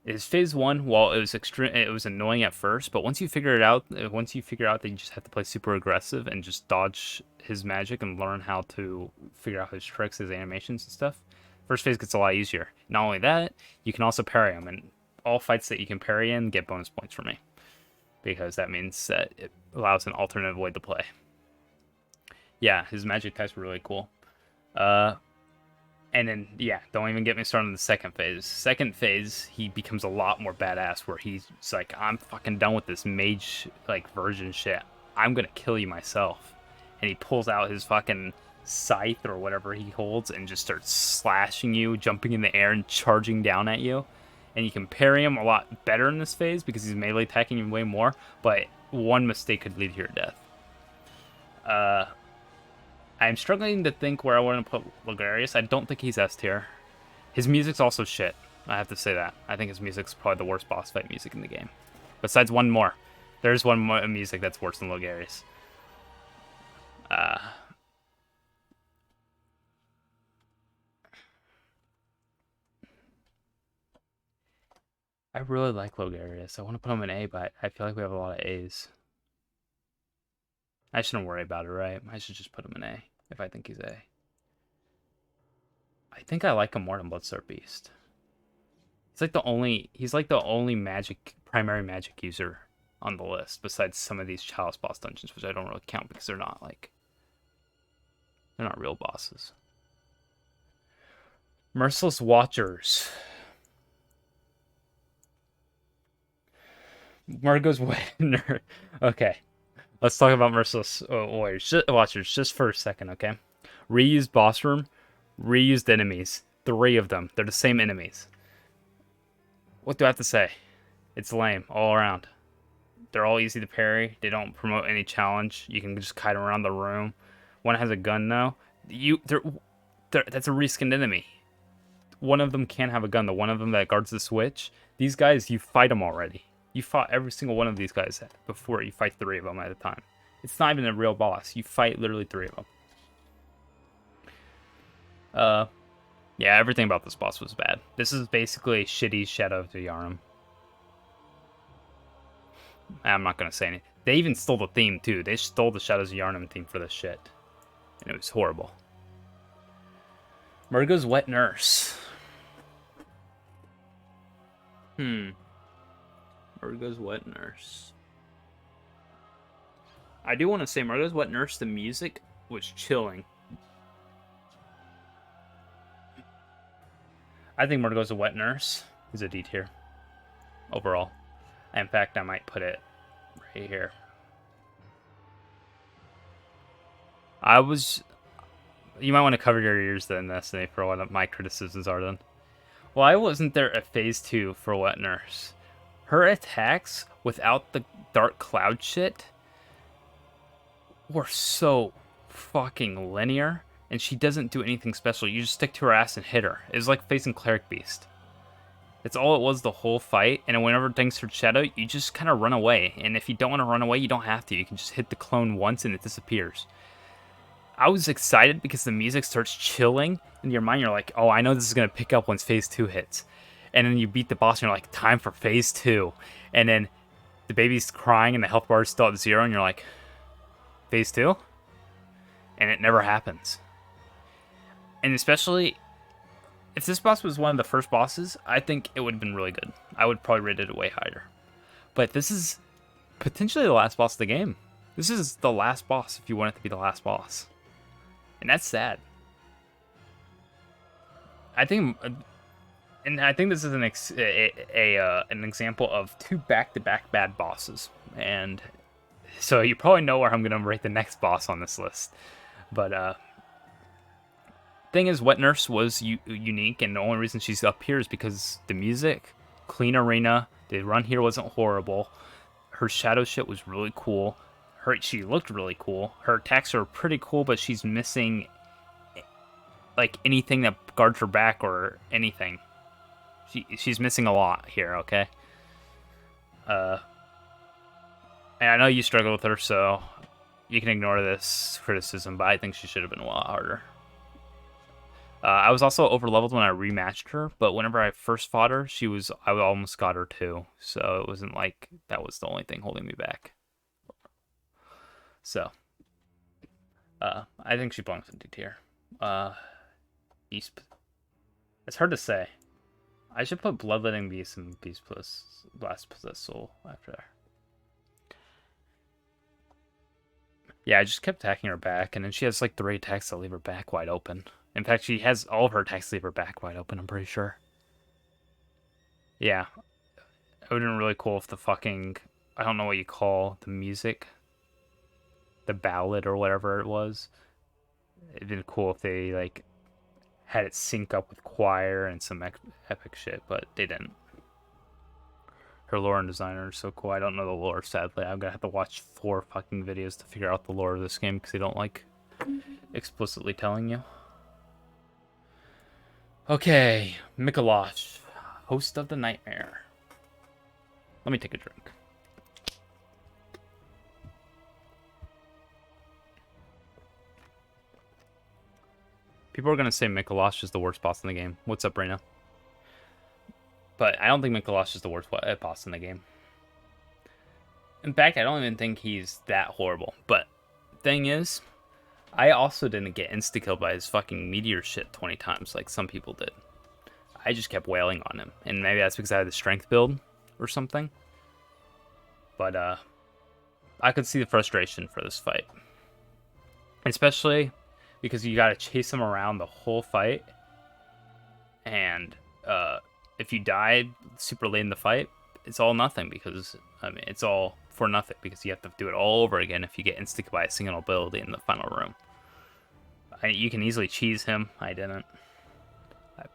His phase 1, while it was annoying at first, but once you figure out that you just have to play super aggressive and just dodge his magic and learn how to figure out his tricks, his animations and stuff, first phase gets a lot easier. Not only that, you can also parry him, and all fights that you can parry in get bonus points for me, because that means that it allows an alternate way to play. Yeah, his magic types were really cool. And then, yeah, don't even get me started on the second phase. Second phase, he becomes a lot more badass, where he's like, I'm fucking done with this mage, like, version shit. I'm gonna kill you myself. And he pulls out his fucking scythe or whatever he holds and just starts slashing you, jumping in the air and charging down at you. And you can parry him a lot better in this phase because he's melee attacking you way more, but one mistake could lead to your death. I'm struggling to think where I want to put Logarius. I don't think he's S tier. His music's also shit. I have to say that. I think his music's probably the worst boss fight music in the game. Besides one more. There's one more music that's worse than Logarius. I really like Logarius. I want to put him in A, but I feel like we have a lot of A's. I shouldn't worry about it, right? I should just put him in A if I think he's A. I think I like him more than Bloodstar Beast. He's like the only primary magic user on the list, besides some of these Chalice boss dungeons, which I don't really count because they're not real bosses. Merciless Watchers. Margot's winner. Okay. Let's talk about Merciless Watchers just for a second, okay? Reused boss room, reused enemies. 3 of them. They're the same enemies. What do I have to say? It's lame all around. They're all easy to parry. They don't promote any challenge. You can just kite around the room. One has a gun now. That's a reskinned enemy. one of them can't have a gun. The one of them that guards the switch. These guys, you fight them already. You fought every single one of these guys before you fight 3 of them at a time. It's not even a real boss. You fight literally 3 of them. Yeah, everything about this boss was bad. This is basically a shitty Shadow of the Yarnum. I'm not gonna say anything. They even stole the theme too. They stole the Shadows of Yarnum theme for this shit. And it was horrible. Murgo's Wet Nurse. Murgo's Wet Nurse. I do want to say Murgo's Wet Nurse, the music was chilling. I think Murgo's a Wet Nurse is a D tier overall. In fact, I might put it right here. You might want to cover your ears then, Destiny, for what my criticisms are then. Why wasn't there a phase 2 for Wet Nurse? Her attacks without the dark cloud shit were so fucking linear, and she doesn't do anything special. You just stick to her ass and hit her. It's like facing Cleric Beast. It's all it was the whole fight, and whenever things turn shadow, you just kind of run away. And if you don't want to run away, you don't have to. You can just hit the clone once and it disappears. I was excited because the music starts chilling in your mind. You're like, oh, I know this is going to pick up once phase 2 hits. And then you beat the boss and you're like, time for phase 2. And then the baby's crying and the health bar is still at 0 and you're like, phase 2? And it never happens. And especially if this boss was one of the first bosses, I think it would have been really good. I would probably rate it way higher. But this is potentially the last boss of the game. This is the last boss if you want it to be the last boss. And that's sad. I think this is an example of 2 back-to-back bad bosses. And so you probably know where I'm going to rate the next boss on this list. But thing is, Wet Nurse was unique, and the only reason she's up here is because the music, clean arena, the run here wasn't horrible. Her shadow shit was really cool. She looked really cool. Her attacks are pretty cool, but she's missing like anything that guards her back or anything. She's missing a lot here, okay? And I know you struggle with her, so you can ignore this criticism, but I think she should have been a lot harder. I was also overleveled when I rematched her, but whenever I first fought her, I almost got her too. So it wasn't like that was the only thing holding me back. So, I think she belongs in D tier. Beast. It's hard to say. I should put Bloodletting Beast and Beast plus Blast Possessed Soul after that. Yeah, I just kept attacking her back, and then she has like 3 attacks that leave her back wide open. In fact, she has all of her attacks leave her back wide open, I'm pretty sure. Yeah. It would have been really cool if the fucking, I don't know what you call the music, the ballad or whatever it was. It'd been cool if they like had it sync up with choir and some epic shit, but they didn't. Her lore and designer is so cool. I don't know the lore, sadly. I'm gonna have to watch 4 fucking videos to figure out the lore of this game because they don't like explicitly telling you. Okay, Mikolosh, host of the nightmare. Let me take a drink. People are going to say Mikolosh is the worst boss in the game. What's up, Reyna? But I don't think Mikolosh is the worst boss in the game. In fact, I don't even think he's that horrible. But thing is, I also didn't get insta-killed by his fucking meteor shit 20 times like some people did. I just kept wailing on him. And maybe that's because I had the strength build or something. But I could see the frustration for this fight. Especially because you gotta chase him around the whole fight. And if you die super late in the fight, it's all nothing because, I mean, it's all for nothing because you have to do it all over again if you get insta-killed by a single ability in the final room. You can easily cheese him. I didn't. I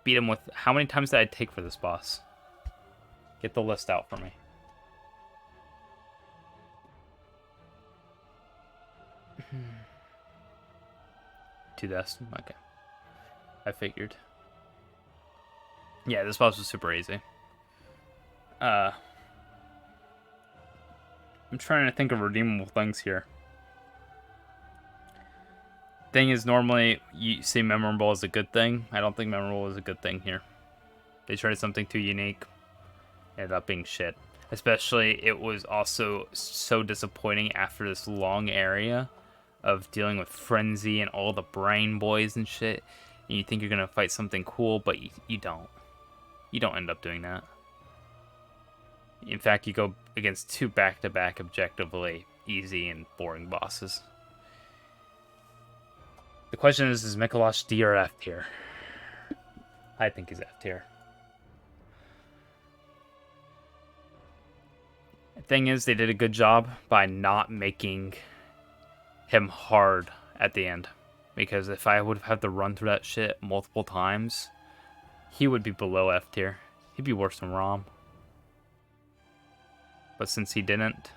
beat him with... How many times did I take for this boss? Get the list out for me. Two deaths. Okay. I figured. Yeah, this boss was super easy. I'm trying to think of redeemable things here. Thing is, normally you say memorable is a good thing. I don't think memorable is a good thing here. They tried something too unique. Ended up being shit. Especially, it was also so disappointing after this long area of dealing with Frenzy and all the brain boys and shit. And you think you're gonna fight something cool, but you don't. You don't end up doing that. In fact, you go against two back-to-back objectively easy and boring bosses. The question is Mikolash D or F tier? I think he's F tier. The thing is, they did a good job by not making him hard at the end. Because if I would have had to run through that shit multiple times, he would be below F tier. He'd be worse than Rom. But since he didn't,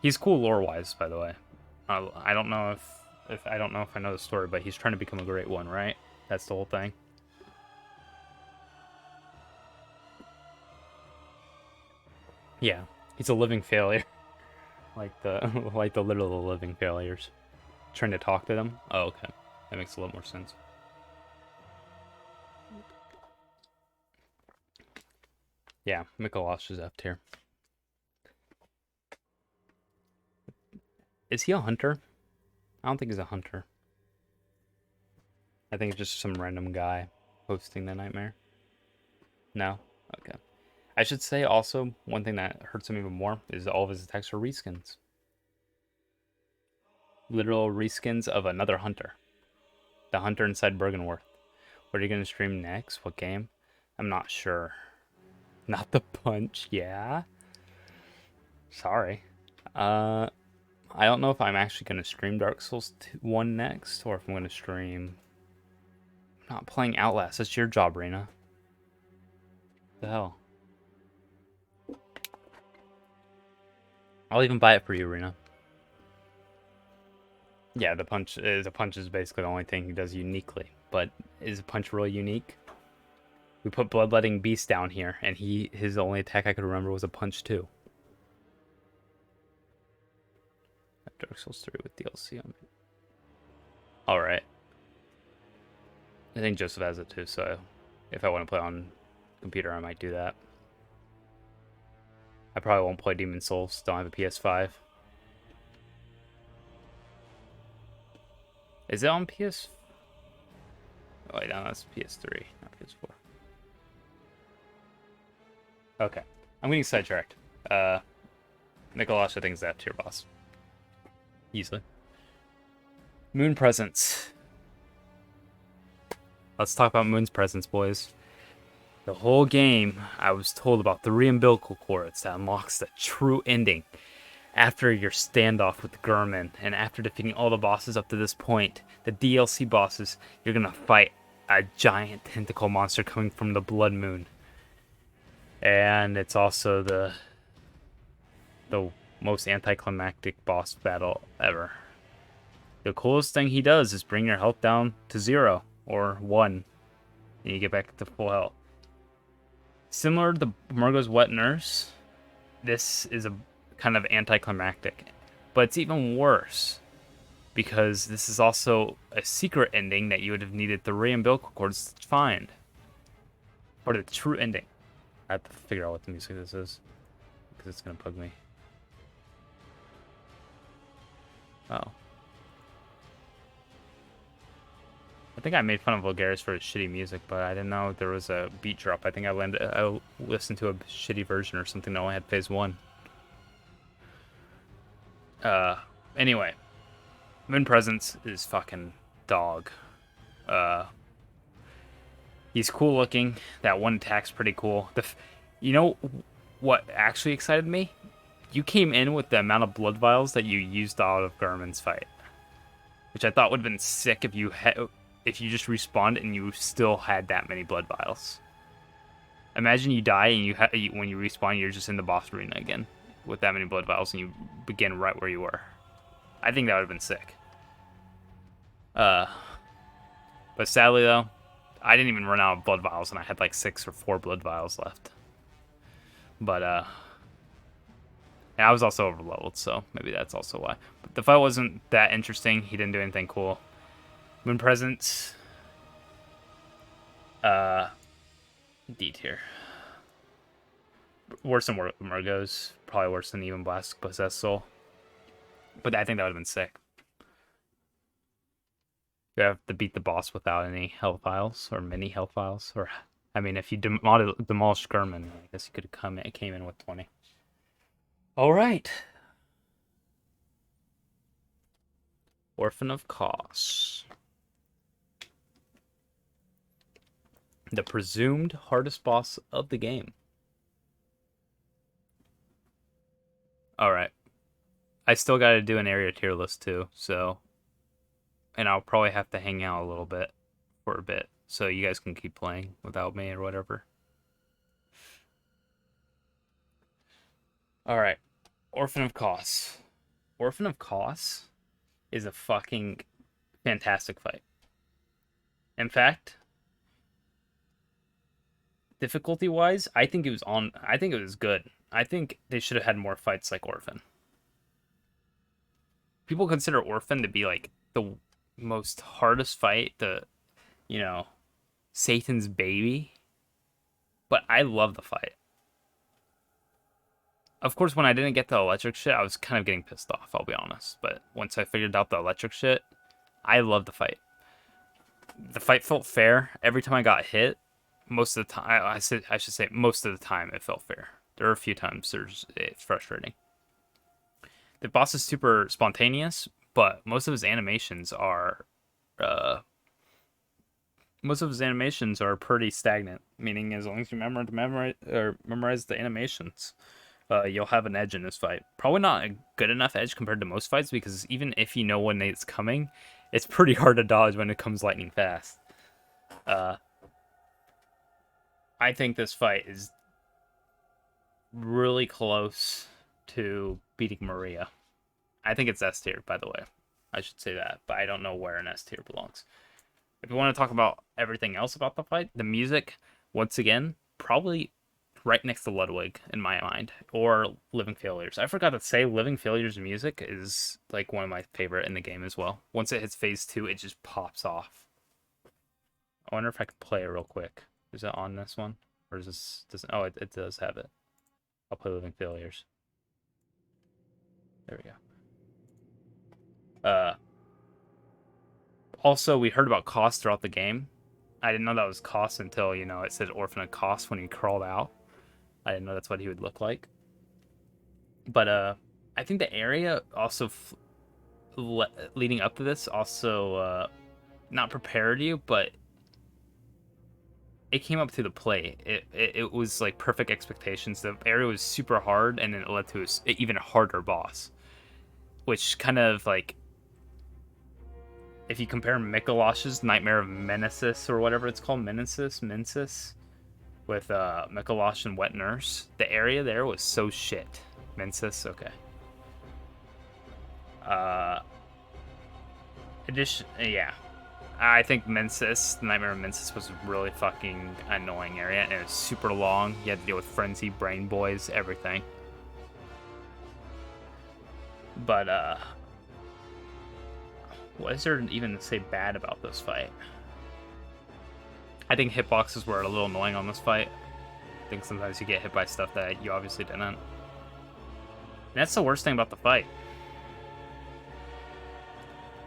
he's cool lore-wise, by the way. I don't know if I know the story, but he's trying to become a great one, right? That's the whole thing. Yeah, he's a living failure, like the literal living failures. Trying to talk to them. Oh, okay, that makes a lot more sense. Yeah, Mikolash is F tier. Is he a hunter? I don't think he's a hunter. I think it's just some random guy hosting the nightmare. No? Okay. I should say also, one thing that hurts him even more is all of his attacks are reskins. Literal reskins of another hunter. The hunter inside Bergenworth. What are you going to stream next? What game? I'm not sure. Not the punch, yeah? Sorry. I don't know if I'm actually going to stream Dark Souls 1 next, or if I'm going to stream... I'm not playing Outlast. That's your job, Rena. What the hell? I'll even buy it for you, Rena. Yeah, the punch is basically the only thing he does uniquely. But is the punch really unique? We put Bloodletting Beast down here, and his only attack I could remember was a punch too. Dark Souls 3 with DLC on it. Alright. I think Joseph has it too, so if I want to play on computer, I might do that. I probably won't play Demon Souls, don't have a PS5. Is it on PS? Oh, wait, no, that's PS3, not PS4. Okay. I'm getting sidetracked. Mikolash, I think, is that tier boss. Easily. Moon Presence. Let's talk about Moon's Presence, boys. The whole game, I was told about 3 umbilical cords that unlocks the true ending. After your standoff with Gurman, and after defeating all the bosses up to this point, the DLC bosses, you're gonna fight a giant tentacle monster coming from the Blood Moon. And it's also the most anticlimactic boss battle ever. The coolest thing he does is bring your health down to 0 or 1, and you get back to full health. Similar to Murgo's Wet Nurse, this is a kind of anticlimactic, but it's even worse because this is also a secret ending that you would have needed 3 umbilical cords to find for the true ending. I have to figure out what the music this is because it's gonna bug me. Oh. I think I made fun of Vulgaris for his shitty music, but I didn't know there was a beat drop. I think I listened to a shitty version or something that only had phase 1. Anyway. Moon Presence is fucking dog. He's cool looking. That one attack's pretty cool. You know what actually excited me? You came in with the amount of blood vials that you used out of Garmin's fight, which I thought would have been sick if you just respawned and you still had that many blood vials. Imagine you die and when you respawn, you're just in the boss arena again with that many blood vials and you begin right where you were. I think that would have been sick. But sadly though, I didn't even run out of blood vials, and I had like 6 or 4 blood vials left. But yeah, I was also overleveled, so maybe that's also why. But the fight wasn't that interesting. He didn't do anything cool. Moon Presence. D tier. Worse than Murgo's. Probably worse than even Blast Possessed Soul. But I think that would have been sick. You have to beat the boss without any health vials or mini health vials. Or, I mean, if you demolished Gurman, I guess you could have came in with 20. All right. Orphan of Kos. The presumed hardest boss of the game. Alright. I still got to do an area tier list too, so... And I'll probably have to hang out a little bit for a bit, so you guys can keep playing without me or whatever. Alright. Orphan of Kos. Orphan of Kos is a fucking fantastic fight. In fact... difficulty-wise, I think it was good. I think they should have had more fights like Orphan. People consider Orphan to be like the most hardest fight, Satan's baby. But I love the fight. Of course, when I didn't get the electric shit, I was kind of getting pissed off, I'll be honest. But once I figured out the electric shit, I love the fight. The fight felt fair. Every time I got hit, most of the time, I should say most of the time it felt fair. There are a few times it's frustrating. The boss is super spontaneous, but most of his animations are pretty stagnant. Meaning, as long as you memorize the animations, you'll have an edge in this fight. Probably not a good enough edge compared to most fights, because even if you know when it's coming, it's pretty hard to dodge when it comes lightning fast. I think this fight is really close to beating Maria. I think it's S tier, by the way. I should say that, but I don't know where an S tier belongs. If you want to talk about everything else about the fight, the music, once again, probably right next to Ludwig in my mind, or Living Failures. I forgot to say Living Failures music is like one of my favorite in the game as well. Once it hits phase 2, it just pops off. I wonder if I can play it real quick. Is it on this one? Or is this... Oh, it does have it. I'll play Living Failures. There we go. Also, we heard about Kos throughout the game. I didn't know that was Kos until, it said Orphan of Kos when he crawled out. I didn't know that's what he would look like. But, I think the area also... leading up to this also, not prepared you, but... it came up to the plate. It was like perfect expectations. The area was super hard, and then it led to an even harder boss. Which kind of like, if you compare Mikolash's Nightmare of Menesis or whatever it's called, Mensis, with Mikolash and Wet Nurse, the area there was so shit. Mensis, okay. Yeah. I think Nightmare of Mensis was a really fucking annoying area, and it was super long. You had to deal with Frenzy, Brain Boys, everything. But, what is there even to say bad about this fight? I think hitboxes were a little annoying on this fight. I think sometimes you get hit by stuff that you obviously didn't. And that's the worst thing about the fight.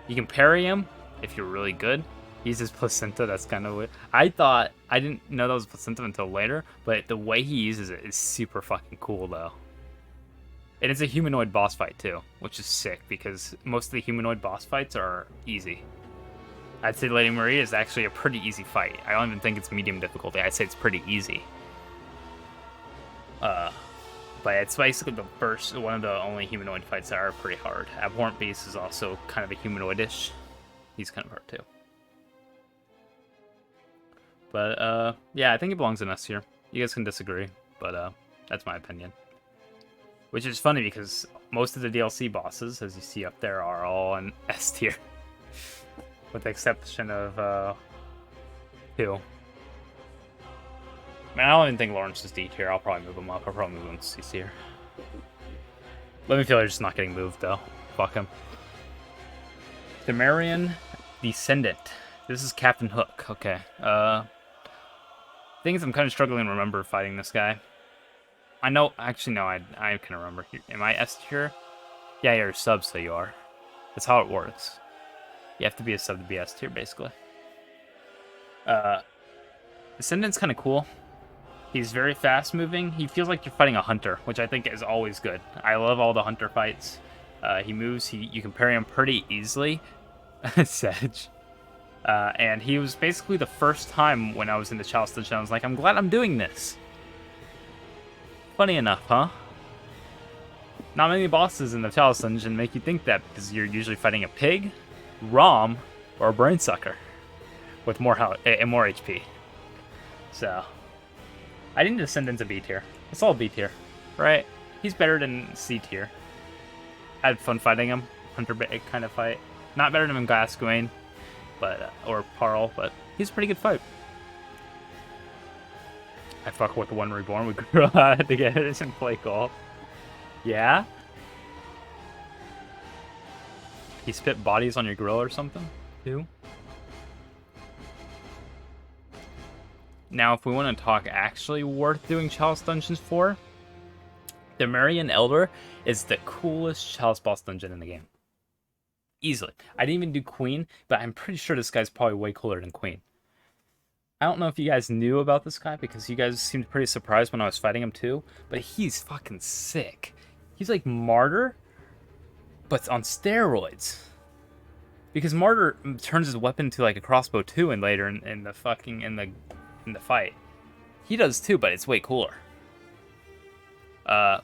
You can parry him if you're really good. He uses placenta, that's kind of weird. I didn't know that was placenta until later, but the way he uses it is super fucking cool, though. And it's a humanoid boss fight, too, which is sick, because most of the humanoid boss fights are easy. I'd say Lady Maria is actually a pretty easy fight. I don't even think it's medium difficulty. I'd say it's pretty easy. But it's basically one of the only humanoid fights that are pretty hard. Abhorrent Beast is also kind of a humanoid-ish. He's kind of hard, too. But, yeah, I think it belongs in S tier. You guys can disagree, but that's my opinion. Which is funny because most of the DLC bosses, as you see up there, are all in S tier. With the exception of 2. I mean, I don't even think Lawrence is D tier. I'll probably move him up. I'll probably move him to C tier. Let me feel like just not getting moved, though. Fuck him. Temerian Descendant. This is Captain Hook. Okay. Thing is, I'm kind of struggling to remember fighting this guy. I know. Actually, no. I can remember. Am I S tier? Yeah, you're a sub, so you are. That's how it works. You have to be a sub to be S tier, basically. Descendant's kind of cool. He's very fast moving. He feels like you're fighting a hunter, which I think is always good. I love all the hunter fights. He moves. You can parry him pretty easily. Sedge. And he was basically the first time when I was in the Chalice Dungeon, I was like, I'm glad I'm doing this. Funny enough, huh? Not many bosses in the Chalice Dungeon make you think that, because you're usually fighting a pig, Rom, or a brain sucker with more health and more HP. So, I didn't descend into B tier. It's all B tier, right? He's better than C tier. I had fun fighting him. Hunter kind of fight. Not better than Gascoigne, but or Parl, but he's a pretty good fight. I fuck with the one reborn. We grew up to get it and play golf. Yeah? He spit bodies on your grill or something, too? Now, if we want to talk actually worth doing Chalice Dungeons for, the Marian Elder is the coolest Chalice boss dungeon in the game. Easily. I didn't even do Queen, but I'm pretty sure this guy's probably way cooler than Queen. I don't know if you guys knew about this guy, because you guys seemed pretty surprised when I was fighting him too, but he's fucking sick. He's like Martyr, but on steroids. Because Martyr turns his weapon to like a crossbow too, and later in the fight. He does too, but it's way cooler. Not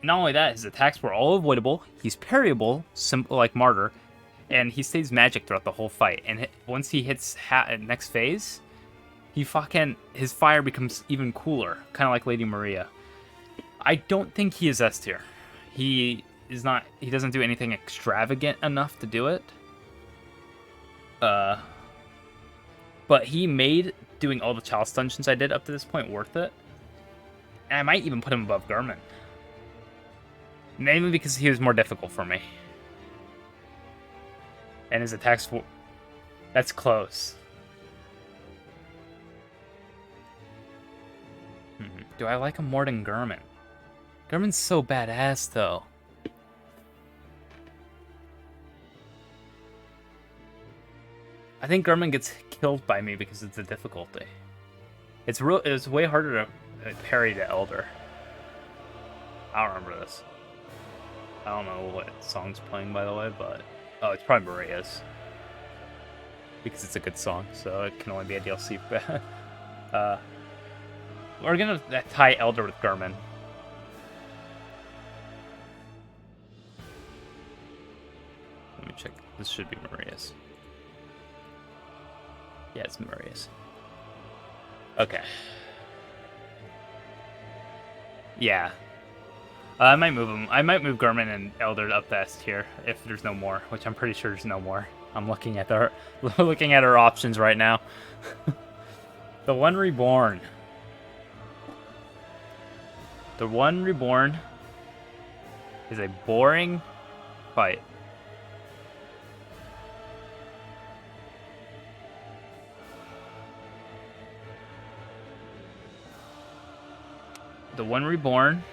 only that, his attacks were all avoidable. He's parryable, simple like Martyr, and he stays magic throughout the whole fight. And once he hits next phase, his fire becomes even cooler, kind of like Lady Maria. I don't think he is S tier. He doesn't do anything extravagant enough to do it. But he made doing all the Chalice Dungeons I did up to this point worth it. And I might even put him above Garmin. Mainly because he was more difficult for me. And his attacks... That's close. Do I like him more than Garmin? Garmin's so badass, though. I think Garmin gets killed by me because it's the difficulty. It's way harder to parry the Elder. I don't remember this. I don't know what song's playing, by the way, but... Oh, it's probably Maria's. Because it's a good song, so it can only be a DLC. We're gonna tie Elder with Garmin. Let me check. This should be Maria's. Yeah, it's Maria's. Okay. Yeah. I might move them. I might move Garmin and Elder up to S tier if there's no more, which I'm pretty sure there's no more. I'm looking at our options right now. The One Reborn. The One Reborn is a boring fight. The One Reborn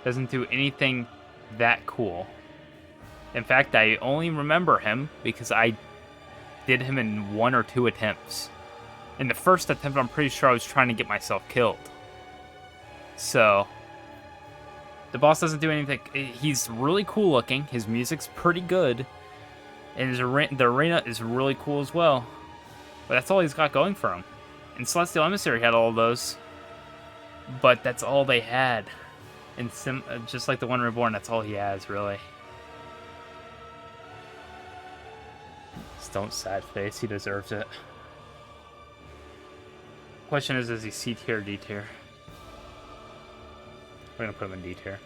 doesn't do anything that cool. In fact, I only remember him because I did him in 1 or 2 attempts. In the first attempt, I'm pretty sure I was trying to get myself killed. So, the boss doesn't do anything. He's really cool looking. His music's pretty good. And the arena is really cool as well. But that's all he's got going for him. And Celestial Emissary had all of those. But that's all they had. And just like the One Reborn, that's all he has, really. Just don't sad face. He deserves it. Question is he C tier or D tier? We're gonna put him in D tier.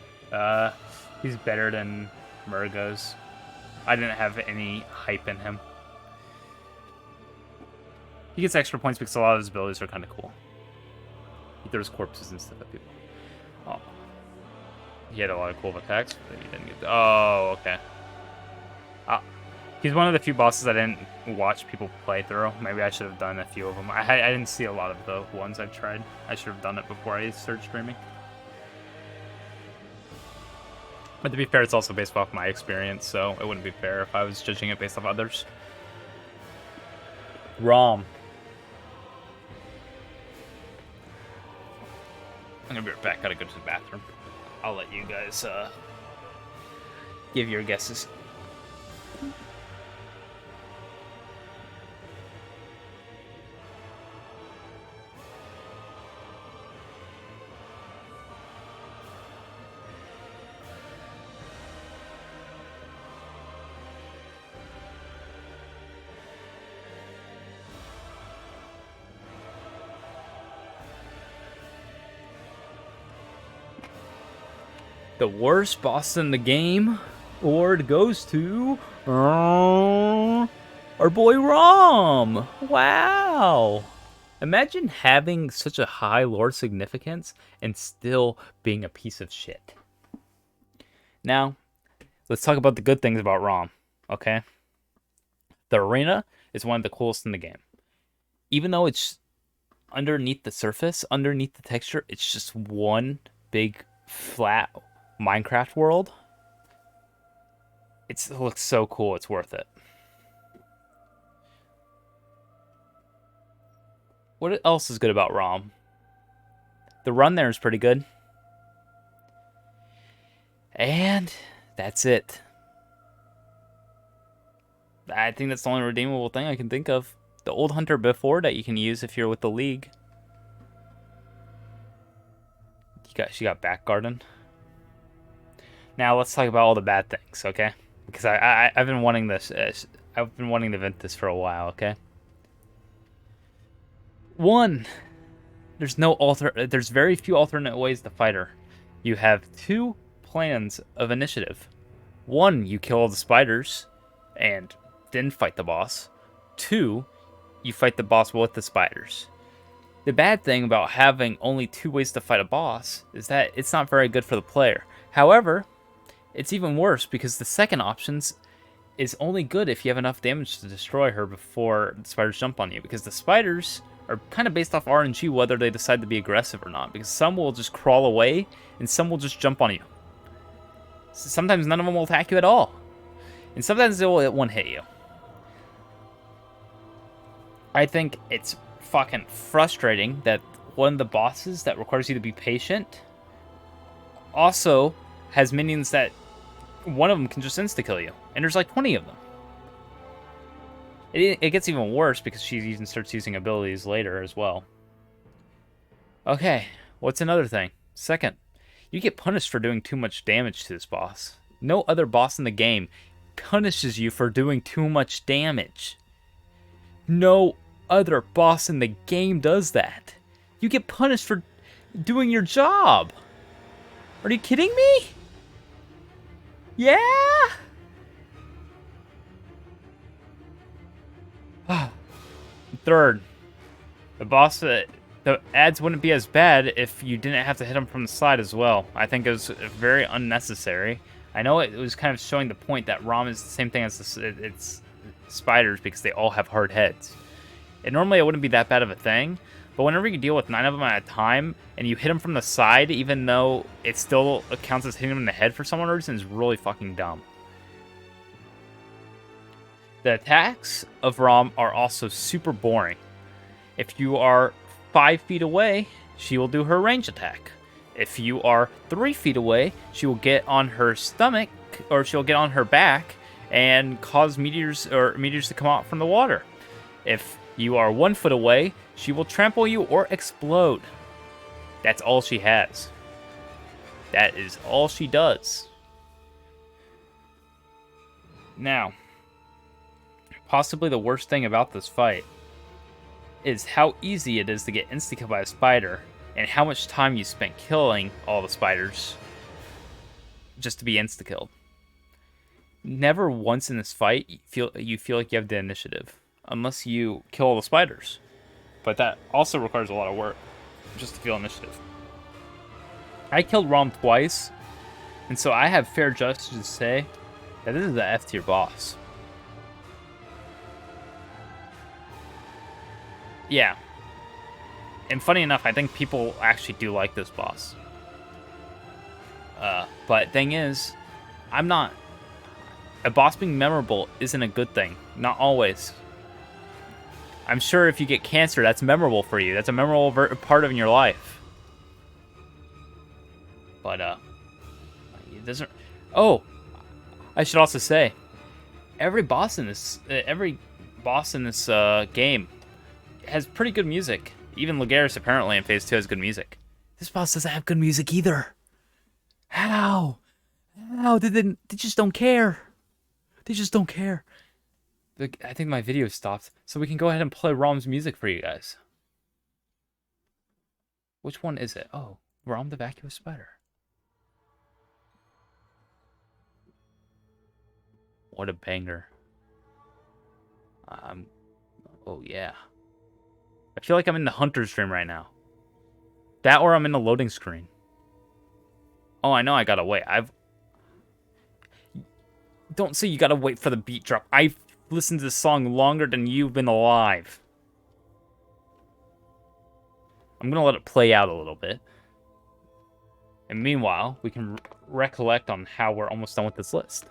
He's better than Murgo's. I didn't have any hype in him. He gets extra points because a lot of his abilities are kind of cool. He throws corpses and stuff at people. Oh. He had a lot of cool attacks, but he didn't get... Oh, okay. He's one of the few bosses I didn't watch people play through. Maybe I should have done a few of them. I didn't see a lot of the ones I've tried. I should have done it before I started streaming. But to be fair, it's also based off my experience, so it wouldn't be fair if I was judging it based off others. ROM. I'm gonna be right back. Gotta go to the bathroom. I'll let you guys give your guesses. The worst boss in the game award goes to our boy Rom. Wow. Imagine having such a high lore significance and still being a piece of shit. Now, let's talk about the good things about Rom, okay? The arena is one of the coolest in the game. Even though it's underneath the surface, underneath the texture, it's just one big flat Minecraft world. It looks so cool, it's worth it. What else is good about ROM? The run there is pretty good. And that's it. I think that's the only redeemable thing I can think of. The old hunter before that you can use if you're with the league. She got back garden. Now let's talk about all the bad things, okay? Because I've been wanting this. I've been wanting to vent this for a while, okay? One, there's very few alternate ways to fight her. You have two plans of initiative. One, you kill all the spiders and then fight the boss. Two, you fight the boss with the spiders. The bad thing about having only two ways to fight a boss is that it's not very good for the player. However, it's even worse because the second option is only good if you have enough damage to destroy her before the spiders jump on you. Because the spiders are kind of based off RNG whether they decide to be aggressive or not. Because some will just crawl away and some will just jump on you. So sometimes none of them will attack you at all. And sometimes they will one hit you. I think it's fucking frustrating that one of the bosses that requires you to be patient also has minions that one of them can just insta-kill you. And there's like 20 of them. It gets even worse because she even starts using abilities later as well. Okay, what's another thing? Second, you get punished for doing too much damage to this boss. No other boss in the game punishes you for doing too much damage. No other boss in the game does that. You get punished for doing your job. Are you kidding me? Yeah? Third, the ads wouldn't be as bad if you didn't have to hit them from the side as well. I think it was very unnecessary. I know it was kind of showing the point that ROM is the same thing as it's spiders because they all have hard heads. And normally it wouldn't be that bad of a thing, but whenever you deal with 9 of them at a time and you hit them from the side, even though it still counts as hitting them in the head for some reason, is really fucking dumb. The attacks of ROM are also super boring. If you are 5 feet away, she will do her range attack. If you are 3 feet away, she will get on her stomach, or she'll get on her back and cause meteors to come out from the water. If you are 1 foot away, she will trample you or explode. That's all she has. That is all she does. Now, possibly the worst thing about this fight is how easy it is to get insta-killed by a spider and how much time you spent killing all the spiders just to be insta-killed. Never once in this fight you feel like you have the initiative. unless you kill all the spiders. But that also requires a lot of work, just to feel initiative. I killed Rom twice, and so I have fair justice to say that this is the F tier boss. Yeah. And funny enough, I think people actually do like this boss. But thing is, I'm not... A boss being memorable isn't a good thing. Not always. I'm sure if you get cancer, that's memorable for you. That's a memorable part of your life. But, it doesn't... Oh! I should also say, every boss in this game has pretty good music. Even Lugaris apparently in Phase 2 has good music. This boss doesn't have good music either. How? How? They just don't care. They just don't care. I think my video stopped, so we can go ahead and play Rom's music for you guys. Which one is it? Oh, Rom the Vacuous Spider. What a banger. Oh yeah. I feel like I'm in the Hunter's Dream right now. That or I'm in the loading screen. Oh, I know I gotta wait. Don't say you gotta wait for the beat drop. I've listened to this song longer than you've been alive. I'm gonna let it play out a little bit. And meanwhile, we can recollect on how we're almost done with this list.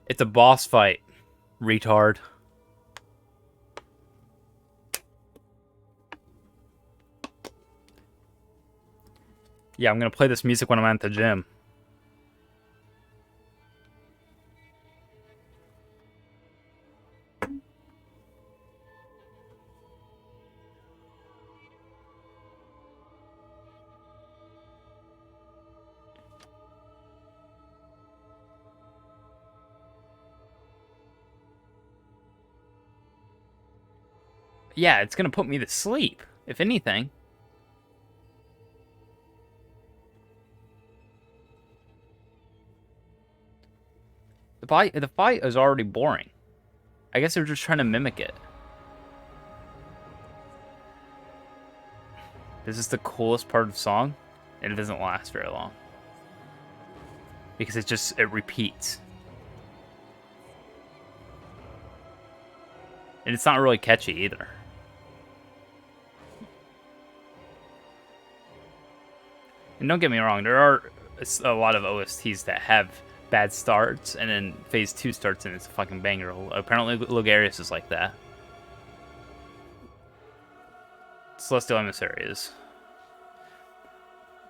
It's a boss fight, retard. Yeah, I'm gonna play this music when I'm at the gym. Yeah, it's gonna put me to sleep, if anything. The fight is already boring. I guess they're just trying to mimic it. This is the coolest part of the song, and it doesn't last very long. Because it repeats. And it's not really catchy either. And don't get me wrong, there are a lot of OSTs that have bad starts, and then Phase 2 starts and it's a fucking banger. Apparently Lugaris is like that. Celestial Emissary is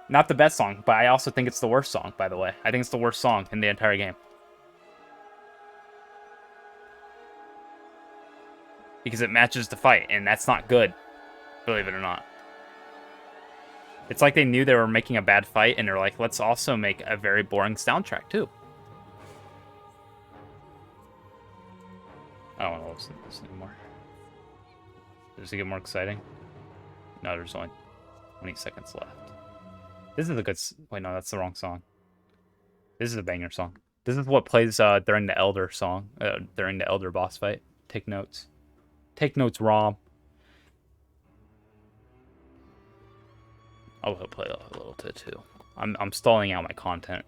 not the best song, but I also think it's the worst song, by the way. I think it's the worst song in the entire game. Because it matches the fight, and that's not good, believe it or not. It's like they knew they were making a bad fight, and they're like, let's also make a very boring soundtrack, too. I don't want to listen to this anymore. Does it get more exciting? No, there's only 20 seconds left. This is a good... Wait, no, that's the wrong song. This is a banger song. This is what plays during the Elder song, during the Elder boss fight. Take notes. Take notes, Rom. I'll play a little bit too. I'm stalling out my content,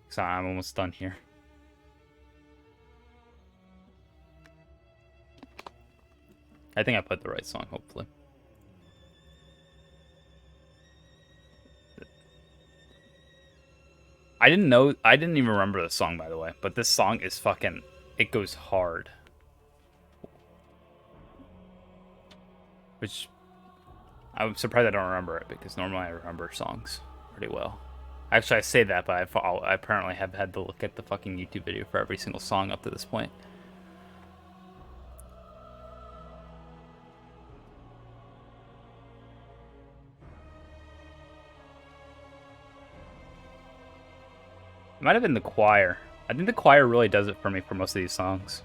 so I'm almost done here. I think I put the right song, hopefully. I didn't even remember the song, by the way, but this song is fucking, it goes hard. Which, I'm surprised I don't remember it, because normally I remember songs pretty well. Actually, I say that, but I apparently have had to look at the fucking YouTube video for every single song up to this point. It might have been the choir. I think the choir really does it for me for most of these songs.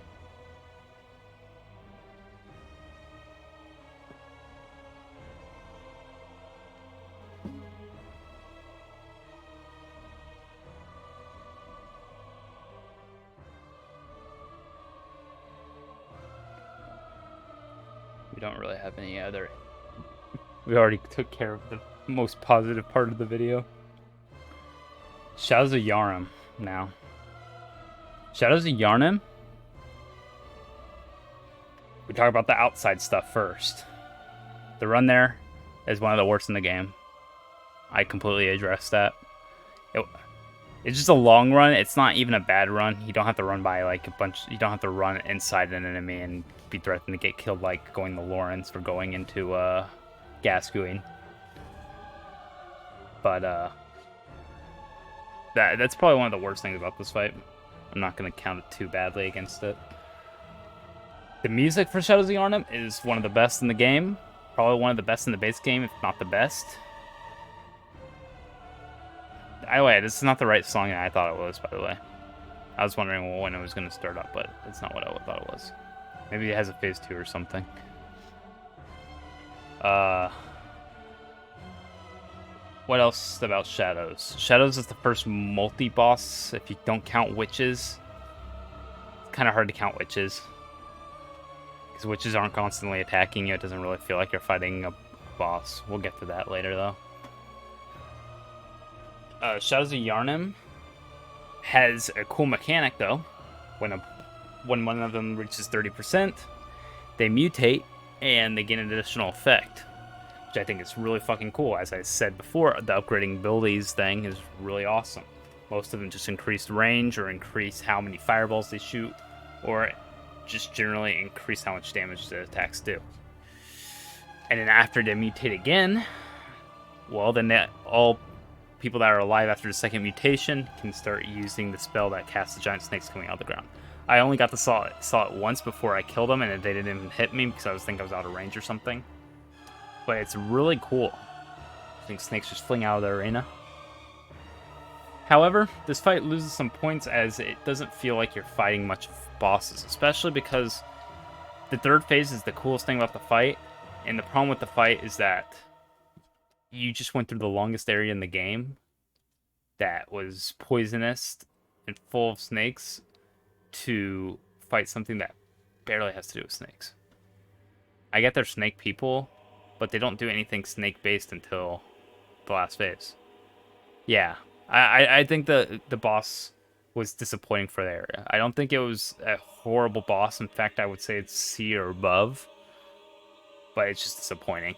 We don't really have any other... We already took care of the most positive part of the video. Shadows of Yharnam now. Shadows of Yharnam? We talk about the outside stuff first. The run there is one of the worst in the game. I completely addressed that. It's just a long run. It's not even a bad run. You don't have to run by like a bunch. You don't have to run inside an enemy and be threatened to get killed like going to Lawrence or going into Gascoigne. But that's probably one of the worst things about this fight. I'm not going to count it too badly against it. The music for Shadows of Yharnam is one of the best in the game. Probably one of the best in the base game, if not the best. Anyway, this is not the right song I thought it was, by the way. I was wondering when it was going to start up, but it's not what I thought it was. Maybe it has a phase 2 or something. What else about Shadows? Shadows is the first multi-boss, if you don't count witches. It's kind of hard to count witches. Because witches aren't constantly attacking you. It doesn't really feel like you're fighting a boss. We'll get to that later, though. Shadows of Yharnam has a cool mechanic, though. When one of them reaches 30%, they mutate, and they gain an additional effect. Which I think is really fucking cool. As I said before, the upgrading abilities thing is really awesome. Most of them just increase range, or increase how many fireballs they shoot, or just generally increase how much damage the attacks do. And then after they mutate again, well, then all people that are alive after the second mutation can start using the spell that casts the giant snakes coming out of the ground. I only got to saw it once before I killed them, and they didn't even hit me because I think I was out of range or something. But it's really cool. I think snakes just fling out of the arena. However, this fight loses some points as it doesn't feel like you're fighting much bosses, especially because the third phase is the coolest thing about the fight, and the problem with the fight is that you just went through the longest area in the game that was poisonous and full of snakes to fight something that barely has to do with snakes. I get they're snake people, but they don't do anything snake-based until the last phase. Yeah, I think the boss was disappointing for the area. I don't think it was a horrible boss. In fact, I would say it's C or above, but it's just disappointing.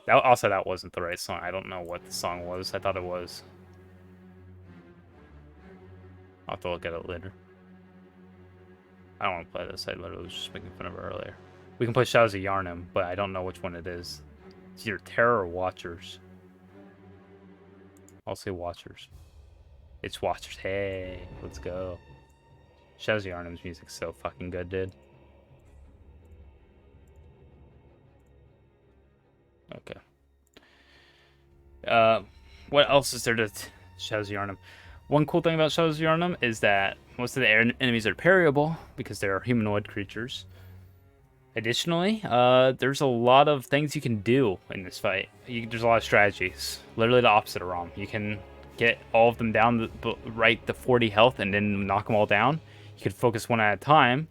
That wasn't the right song. I don't know what the song was. I thought it was. I'll have to look at it later. I don't want to play this. I literally was just making fun of it earlier. We can play Shadows of Yharnam, but I don't know which one it is. It's either Terror or Watchers. I'll say Watchers. It's Watchers. Hey, let's go. Shadows of Yharnam's music's so fucking good, dude. Okay. What else is there to Shadows of Yharnam? One cool thing about Shadows of Yharnam is that most of the enemies are parryable because they're humanoid creatures. Additionally, there's a lot of things you can do in this fight. There's a lot of strategies. Literally the opposite of ROM. You can get all of them down to 40 health and then knock them all down. You can focus one at a time.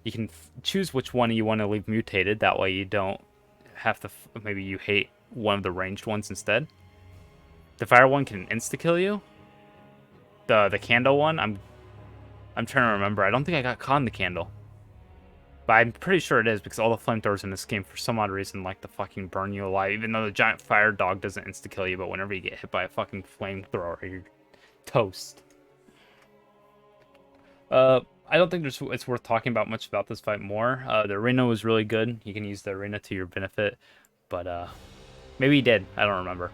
You can choose which one you want to leave mutated. That way you don't have to... Maybe you hate one of the ranged ones instead. The fire one can insta-kill you. The candle one, I'm trying to remember. I don't think I got caught in the candle. But I'm pretty sure it is, because all the flamethrowers in this game, for some odd reason, like to fucking burn you alive. Even though the giant fire dog doesn't insta-kill you, but whenever you get hit by a fucking flamethrower, you're toast. I don't think it's worth talking about much about this fight more. The arena was really good. You can use the arena to your benefit. But maybe he did. I don't remember.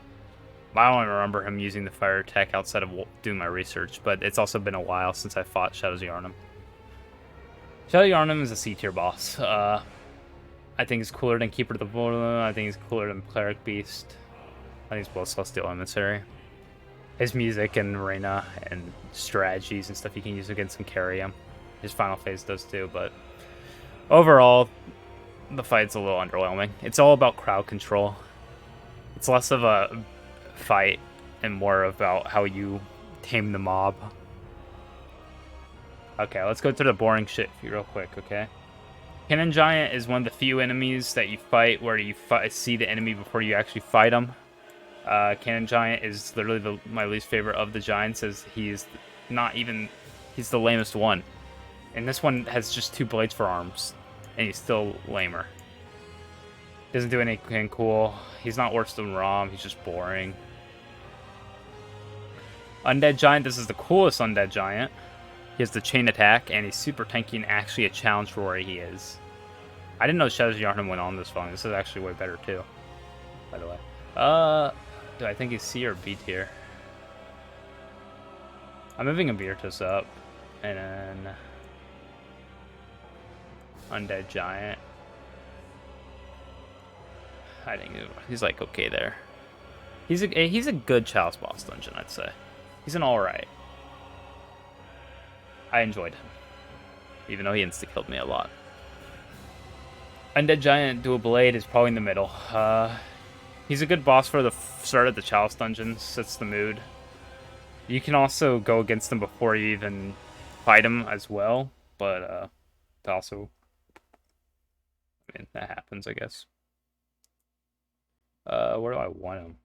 I don't remember him using the fire attack outside of doing my research. But it's also been a while since I fought Shadows of Yharnam. Shadows of Yharnam is a C-tier boss. I think it's cooler than Keeper of the Void. I think it's cooler than Cleric Beast. I think it's Blood Celestial Emissary. His music and arena and strategies and stuff you can use against him carry him. His final phase does too, but overall, the fight's a little underwhelming. It's all about crowd control. It's less of a fight and more about how you tame the mob. Okay, let's go to the boring shit real quick, okay? Cannon Giant is one of the few enemies that you fight where you see the enemy before you actually fight them. Cannon Giant is literally my least favorite of the giants, as he's the lamest one. And this one has just 2 blades for arms, and he's still lamer. Doesn't do anything cool. He's not worse than Rom, he's just boring. Undead Giant, this is the coolest Undead Giant. He has the chain attack, and he's super tanky and actually a challenge for where he is. I didn't know Shadows of Yharnam went on this long. This is actually way better, too. By the way. Do I think he's C or B tier? I'm moving Abirtus up. And then... Undead Giant. I think he's like okay there. He's a good Chalice boss dungeon, I'd say. He's an alright. I enjoyed him, even though he insta-killed me a lot. Undead Giant Dual Blade is probably in the middle. He's a good boss for the start of the Chalice dungeon, sets the mood. You can also go against him before you even fight him as well, but also, I mean, that happens, I guess. Where do I want him?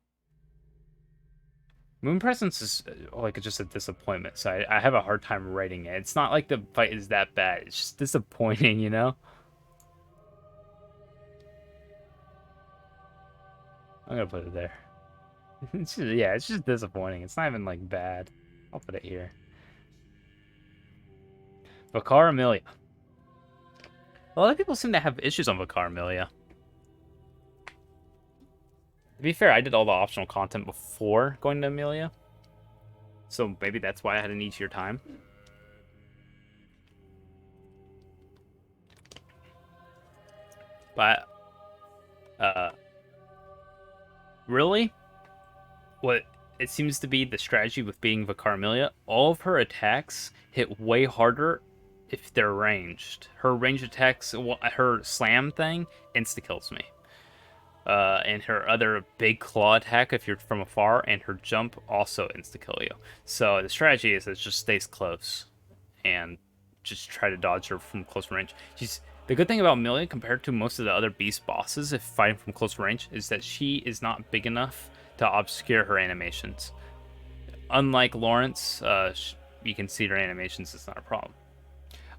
Moon Presence is like just a disappointment, so I have a hard time rating it. It's not like the fight is that bad. It's just disappointing, you know? I'm gonna put it there. It's just disappointing. It's not even like bad. I'll put it here. Vicar Amelia. A lot of people seem to have issues on Vicar Amelia. To be fair, I did all the optional content before going to Amelia. So maybe that's why I had an easier time. But, really? What it seems to be the strategy with being Vicar Amelia, all of her attacks hit way harder if they're ranged. Her ranged attacks, her slam thing, insta-kills me. And her other big claw attack if you're from afar, and her jump also insta-kill you. So the strategy is it just stays close and just try to dodge her from close range. The good thing about Amelia compared to most of the other beast bosses if fighting from close range is that she is not big enough to obscure her animations. Unlike Lawrence, you can see her animations, it's not a problem.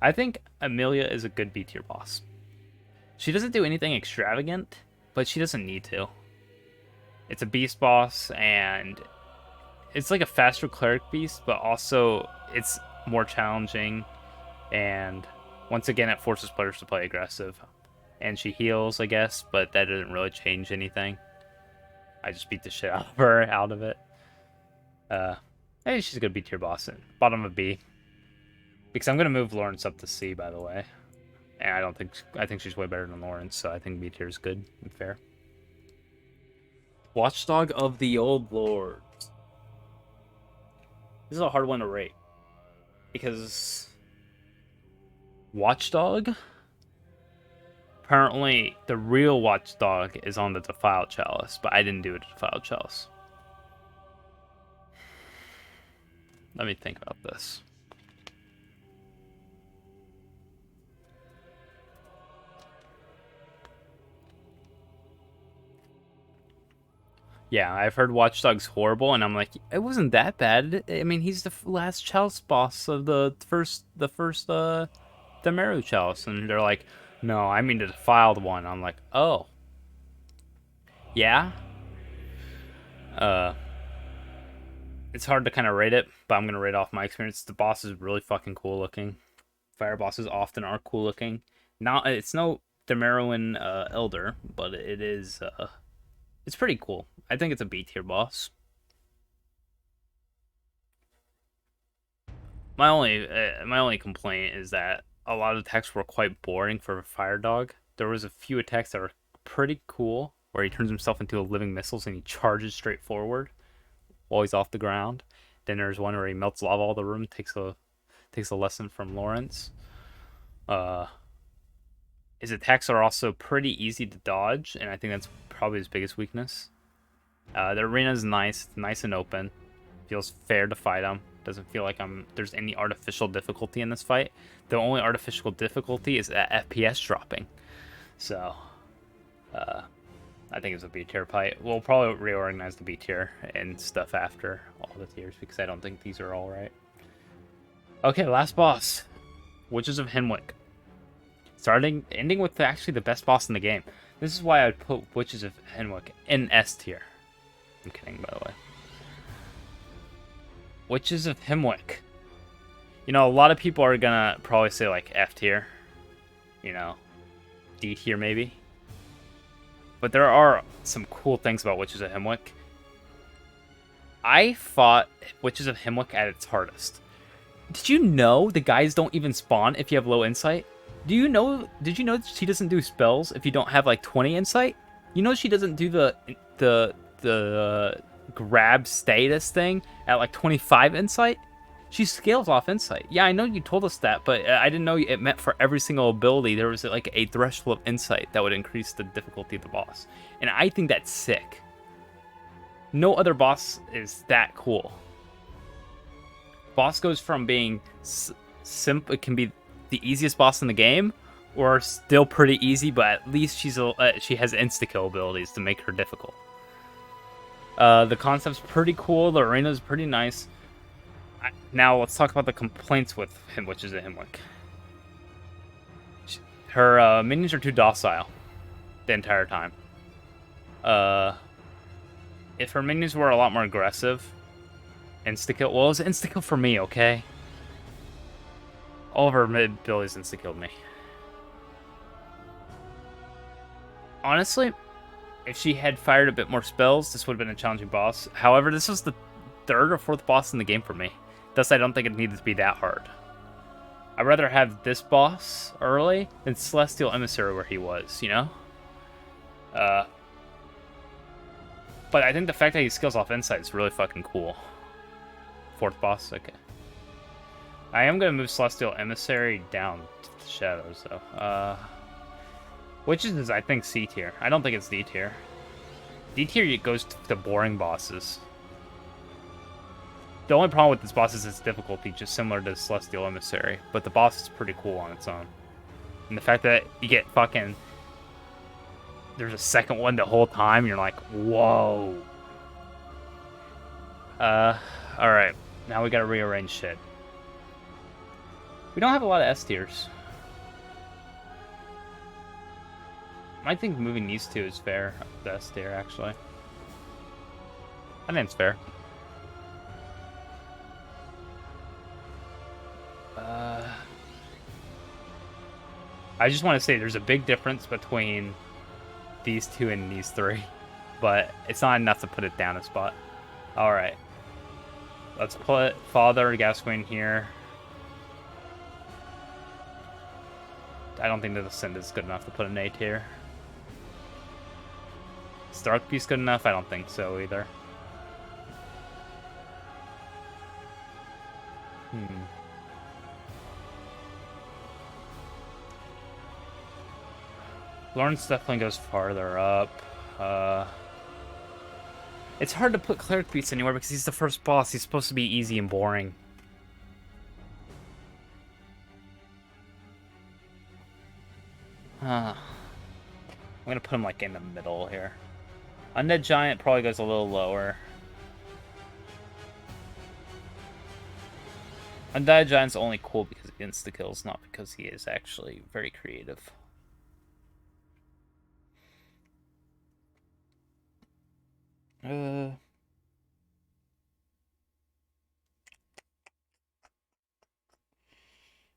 I think Amelia is a good B tier boss. She doesn't do anything extravagant, but she doesn't need to. It's a beast boss, and it's like a faster cleric beast, but also it's more challenging, and once again it forces players to play aggressive. And she heals, I guess, but that doesn't really change anything. I just beat the shit out of her out of it. Hey, she's a good B tier boss. Bottom of B. Because I'm gonna move Lawrence up to C, by the way. And I think she's way better than Lawrence, so I think B tier is good and fair. Watchdog of the Old Lords. This is a hard one to rate. Because Watchdog, apparently the real Watchdog is on the Defiled Chalice, but I didn't do a Defiled Chalice. Let me think about this. Yeah, I've heard Watchdog's horrible, and I'm like, it wasn't that bad. I mean, he's the last Chalice boss of the first Damaru Chalice, and they're like, no, I mean the Defiled one. I'm like, oh, yeah. It's hard to kind of rate it, but I'm gonna rate off my experience. The boss is really fucking cool looking. Fire bosses often are cool looking. Now, it's no Damaruan Elder, but it is. It's pretty cool. I think it's a B tier boss. My only complaint is that a lot of attacks were quite boring for a fire dog. There was a few attacks that were pretty cool, where he turns himself into a living missiles and he charges straight forward while he's off the ground. Then there's one where he melts lava all the room, takes a lesson from Lawrence. His attacks are also pretty easy to dodge, and I think that's probably his biggest weakness. The arena is nice and open. Feels fair to fight him. Doesn't feel like there's any artificial difficulty in this fight. The only artificial difficulty is that FPS dropping. So, I think it's a B tier fight. We'll probably reorganize the B tier and stuff after all the tiers because I don't think these are all right. Okay, last boss. Witches of Henwick. Ending with actually the best boss in the game. This is why I'd put Witches of Henwick in S tier. I'm kidding, by the way. Witches of Henwick. You know, a lot of people are gonna probably say like F tier. You know, D tier maybe. But there are some cool things about Witches of Henwick. I fought Witches of Henwick at its hardest. Did you know the guys don't even spawn if you have low insight? Did you know she doesn't do spells if you don't have like 20 insight? You know she doesn't do the grab status thing at like 25 insight? She scales off insight. Yeah, I know you told us that, but I didn't know it meant for every single ability there was like a threshold of insight that would increase the difficulty of the boss. And I think that's sick. No other boss is that cool. Boss goes from being simple, it can be the easiest boss in the game, or still pretty easy, but at least she has insta-kill abilities to make her difficult. The concept's pretty cool. The arena's pretty nice. Now let's talk about the complaints with him, which is a Henwick. Her minions are too docile the entire time. If her minions were a lot more aggressive, insta-kill. Well, it was insta-kill for me, okay? All of her abilities insta-killed me. Honestly, if she had fired a bit more spells, this would have been a challenging boss. However, this was the third or fourth boss in the game for me. Thus, I don't think it needed to be that hard. I'd rather have this boss early than Celestial Emissary where he was, you know? But I think the fact that he skills off insight is really fucking cool. Fourth boss, okay. I am going to move Celestial Emissary down to the shadows, though. Which is, I think, C tier. I don't think it's D tier. D tier it goes to the boring bosses. The only problem with this boss is its difficulty, just similar to Celestial Emissary. But the boss is pretty cool on its own. And the fact that you get fucking... There's a second one the whole time, you're like, whoa. Alright. Now we gotta rearrange shit. We don't have a lot of S tiers. I think moving these two is fair. The S tier, actually. I think it's fair. I just want to say there's a big difference between these two and these three, but it's not enough to put it down a spot. Alright. Let's put Father Gascoigne here. I don't think that the Sind is good enough to put an A tier. Stark Beast good enough? I don't think so either. Lawrence definitely goes farther up. It's hard to put Cleric Beast anywhere because he's the first boss. He's supposed to be easy and boring. I'm gonna put him like in the middle here. Undead Giant probably goes a little lower. Undead Giant's only cool because he insta-kills, not because he is actually very creative. I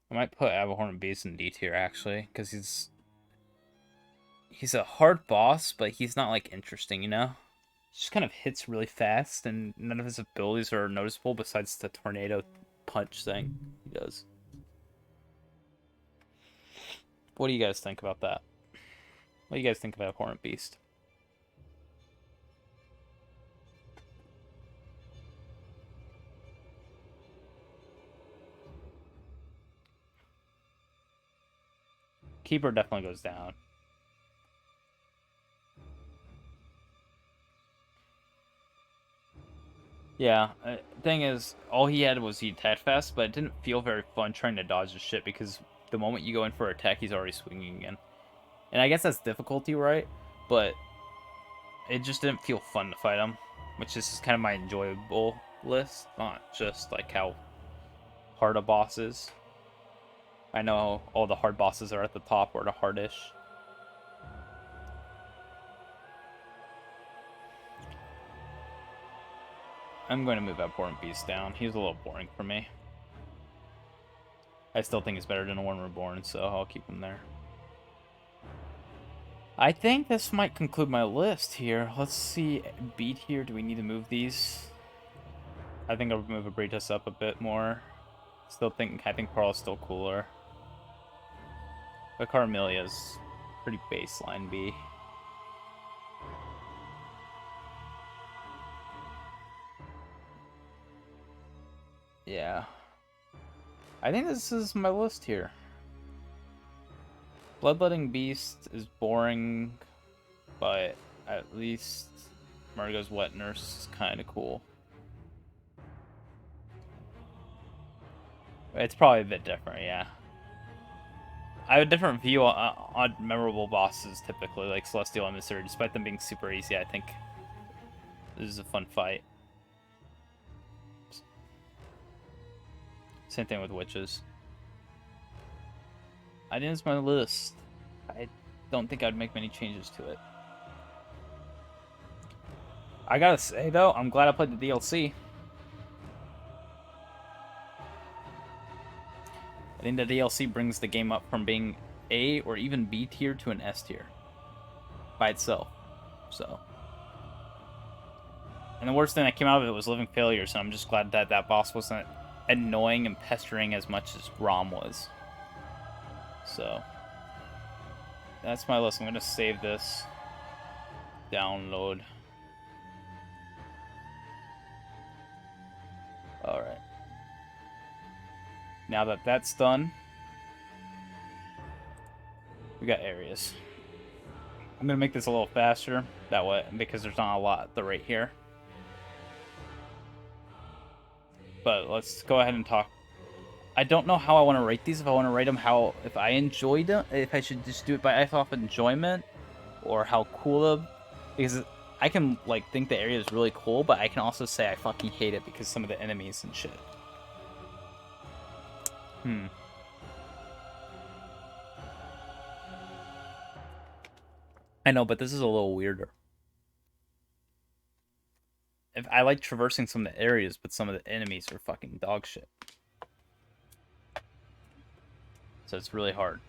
might put Abhorrent Beast in D tier actually, because he's a hard boss, but he's not like interesting, you know? He just kind of hits really fast, and none of his abilities are noticeable besides the tornado punch thing he does. What do you guys think about that? What do you guys think about Abhorrent Beast? Keeper definitely goes down. Yeah, thing is, all he had was he attacked fast, but it didn't feel very fun trying to dodge his shit because the moment you go in for an attack, he's already swinging again. And I guess that's difficulty, right? But it just didn't feel fun to fight him, which is kind of my enjoyable list, not just like how hard a boss is. I know all the hard bosses are at the top or the hardish. I'm going to move Abhorrent Beast down. He's a little boring for me. I still think he's better than One Reborn, so I'll keep him there. I think this might conclude my list here. Let's see, beat here. Do we need to move these? I think I'll move Abritas up a bit more. I think Pearl's still cooler. But Carmelia's pretty baseline B. Yeah. I think this is my list here. Bloodletting Beast is boring, but at least Margot's Wet Nurse is kind of cool. It's probably a bit different, yeah. I have a different view on memorable bosses, typically, like Celestial Emissary. Despite them being super easy, I think this is a fun fight. Same thing with Witches. I think it's my list. I don't think I'd make many changes to it. I gotta say, though, I'm glad I played the DLC. I think the DLC brings the game up from being A or even B tier to an S tier by itself. So, and the worst thing that came out of it was Living Failure, so I'm just glad that that boss wasn't annoying and pestering as much as Rom was. So, that's my list. I'm going to save this. Download. Alright. Now that that's done, we got areas. I'm going to make this a little faster, that way, because there's not a lot at the rate here. But let's go ahead and talk. I don't know how I want to rate these. If I want to rate them if I enjoyed them, if I should just do it by off enjoyment, or how cool because I can like think the area is really cool, but I can also say I fucking hate it because some of the enemies and shit. I know, but this is a little weirder. If I like traversing some of the areas, but some of the enemies are fucking dog shit. So it's really hard.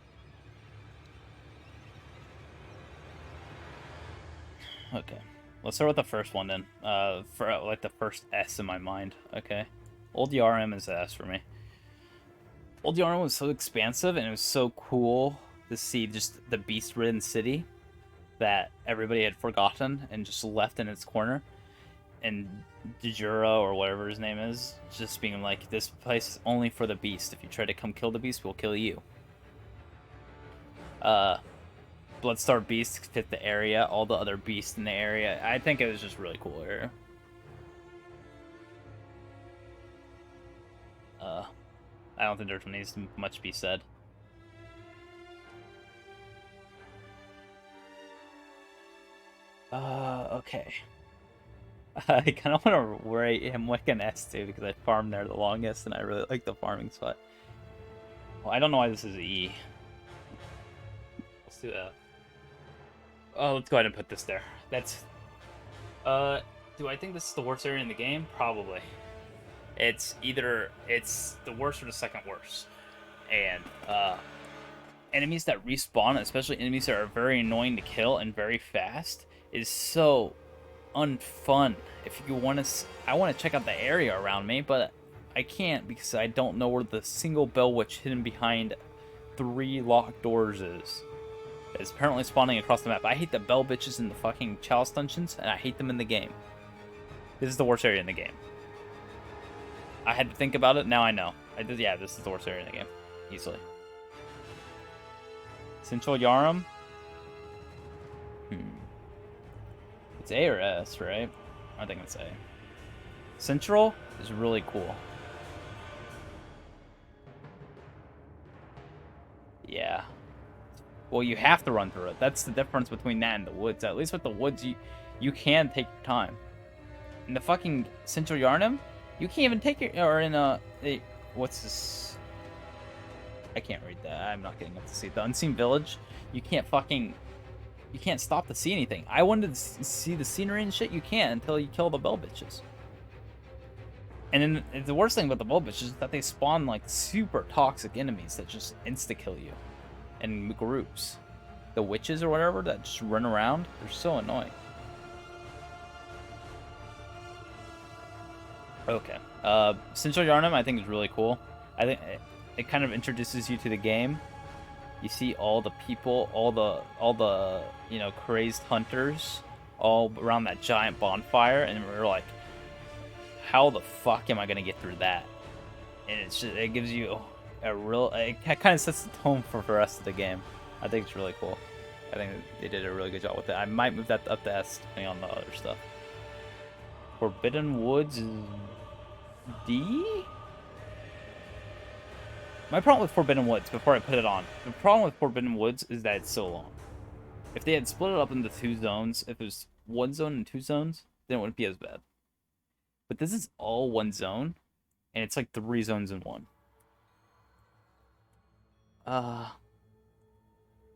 Okay. Let's start with the first one then. For like the first S in my mind. Okay. Old Yarm is the S for me. Old Yarm was so expansive and it was so cool to see just the beast-ridden city that everybody had forgotten and just left in its corner. And Djura, or whatever his name is, just being like, this place is only for the beast. If you try to come kill the beast, we'll kill you. Bloodstar Beast fit the area, all the other beasts in the area. I think it was just really cool area. I don't think there needs to much be said. Okay. I kind of want to rate him like an S too because I farmed there the longest and I really like the farming spot. Well, I don't know why this is E. Let's do that. Oh, let's go ahead and put this there. That's... do I think this is the worst area in the game? Probably. It's either... it's the worst or the second worst. And, enemies that respawn, especially enemies that are very annoying to kill and very fast, is so unfun. If you want to... I want to check out the area around me, but I can't because I don't know where the single Bell Witch hidden behind 3 locked doors is. It's apparently spawning across the map. I hate the Bell Bitches in the fucking Chalice Dungeons, and I hate them in the game. This is the worst area in the game. I had to think about it, now I know. Yeah, this is the worst area in the game. Easily. Central Yarum? It's A or S, right? I think it's A. Central is really cool. Yeah. Well, you have to run through it. That's the difference between that and the woods. At least with the woods, you can take your time. In the fucking Central Yarnum, you can't even take your... Or in what's this? I can't read that. I'm not getting up to see it. The Unseen Village, you can't fucking... You can't stop to see anything. I wanted to see the scenery and shit. You can't until you kill the bell bitches. And then the worst thing about the bell bitches is that they spawn like super toxic enemies that just insta-kill you in groups. The witches or whatever that just run around, they're so annoying. Okay. Central Yarnum I think is really cool. I think it kind of introduces you to the game. You see all the people, all the you know, crazed hunters all around that giant bonfire, and we're like, how the fuck am I gonna get through that? And it's just, it gives you a real, it kind of sets the tone for the rest of the game. I think it's really cool. I think they did a really good job with it. I might move that up to S depending on the other stuff. Forbidden Woods is D? My problem with Forbidden Woods, before I put it on, the problem with Forbidden Woods is that it's so long. If they had split it up into 2 zones, if it was 1 zone and 2 zones, then it wouldn't be as bad. But this is all 1 zone, and it's like 3 zones in 1.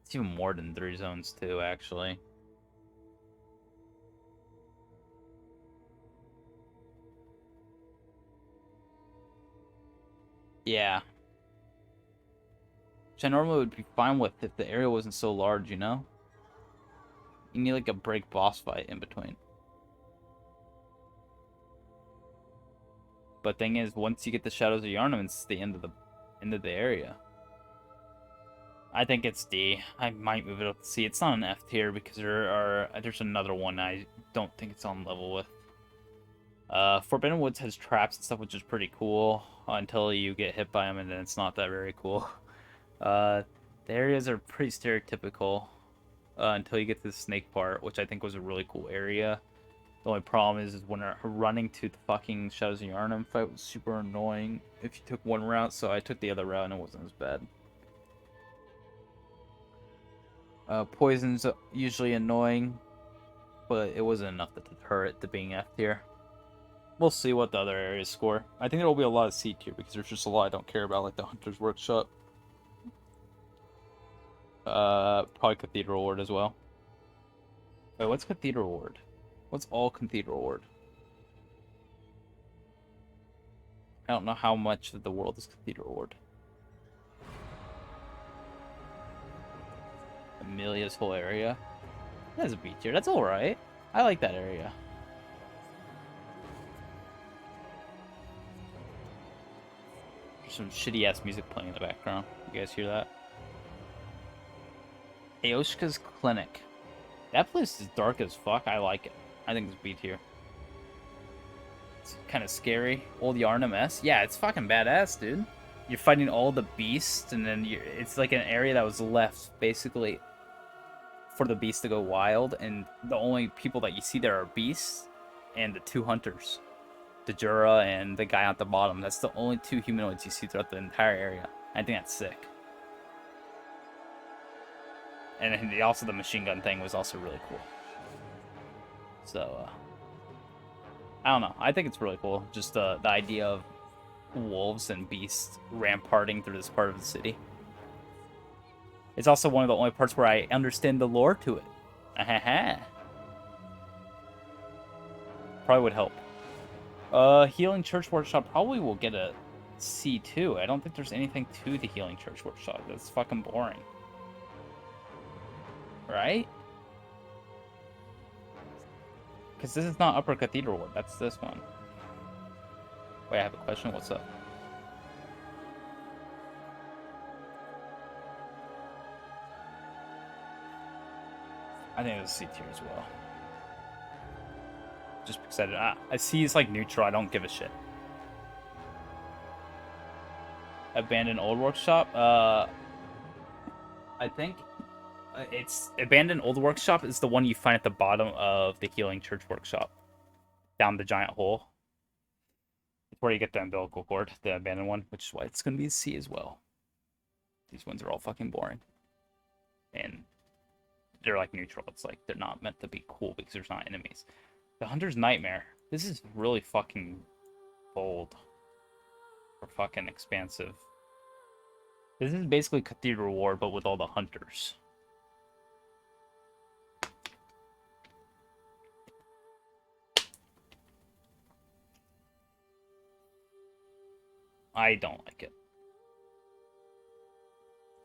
It's even more than 3 zones too, actually. Yeah. Which I normally would be fine with if the area wasn't so large, you know? You need like a break boss fight in between. But thing is, once you get the Shadows of Yharnam, it's the end of the area. I think it's D. I might move it up to C. It's not an F tier because there's another one I don't think it's on level with. Forbidden Woods has traps and stuff, which is pretty cool until you get hit by them, and then it's not that very cool. The areas are pretty stereotypical until you get to the snake part, which I think was a really cool area. The only problem is when running to the fucking Shadows of Yharnam fight was super annoying if you took one route, so I took the other route and it wasn't as bad. Poison's usually annoying, but it wasn't enough to deter it to being F tier. We'll see what the other areas score. I think there will be a lot of C tier because there's just a lot I don't care about, like the Hunter's Workshop. Probably Cathedral Ward as well. Wait, what's Cathedral Ward? What's all Cathedral Ward? I don't know how much of the world is Cathedral Ward. Amelia's whole area. That's a B tier. That's alright. I like that area. There's some shitty ass music playing in the background. You guys hear that? Aoshka's Clinic. That place is dark as fuck. I like it. I think it's B tier. It's kind of scary. Old Yharnam S. Yeah, it's fucking badass, dude. You're fighting all the beasts, and then it's like an area that was left, basically, for the beasts to go wild, and the only people that you see there are beasts and the 2 hunters. Dejura and the guy at the bottom. That's the only 2 humanoids you see throughout the entire area. I think that's sick. And also the machine gun thing was also really cool. So, I don't know. I think it's really cool. Just the idea of wolves and beasts ramparting through this part of the city. It's also one of the only parts where I understand the lore to it. Probably would help. Healing Church Workshop probably will get a C too. I don't think there's anything to the Healing Church Workshop. That's fucking boring. Right? Because this is not Upper Cathedral Ward. That's this one. Wait, I have a question. What's up? I think it's C tier as well. Just because I see it's like neutral. I don't give a shit. Abandoned Old Workshop. I think it's Abandoned Old Workshop is the one you find at the bottom of the Healing Church Workshop, down the giant hole. where you get the umbilical cord, the abandoned one, which is why it's going to be C as well. These ones are all fucking boring. And they're like neutral. It's like they're not meant to be cool because there's not enemies. The Hunter's Nightmare. This is really fucking bold. Or fucking expansive. This is basically Cathedral War, but with all the hunters. I don't like it.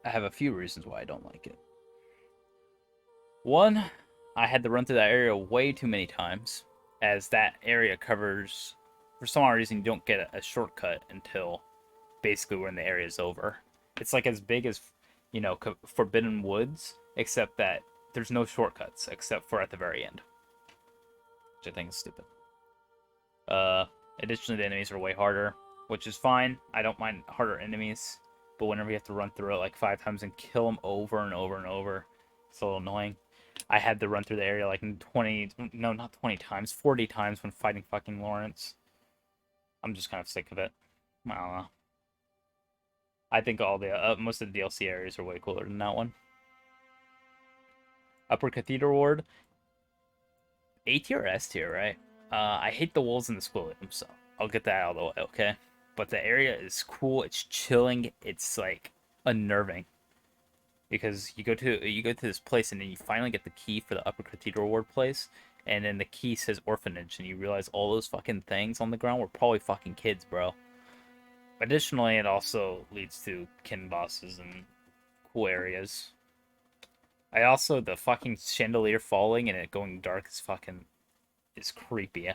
I have a few reasons why I don't like it. One, I had to run through that area way too many times, as that area covers, for some odd reason, you don't get a shortcut until basically when the area is over. It's like as big as, you know, Forbidden Woods, except that there's no shortcuts except for at the very end, which I think is stupid. Additionally, the enemies are way harder, which is fine. I don't mind harder enemies, but whenever you have to run through it like 5 times and kill them over and over and over, it's a little annoying. I had to run through the area like 20, no, not 20 times, 40 times when fighting fucking Lawrence. I'm just kind of sick of it. I don't know. I think all the most of the DLC areas are way cooler than that one. Upper Cathedral Ward, A tier or S tier, right? I hate the wolves and the squilliums, so I'll get that out of the way, okay? But the area is cool. It's chilling. It's like unnerving because you go to this place and then you finally get the key for the Upper Cathedral Ward place, and then the key says orphanage, and you realize all those fucking things on the ground were probably fucking kids, bro. Additionally, it also leads to kin bosses and cool areas. The fucking chandelier falling and it going dark is creepy.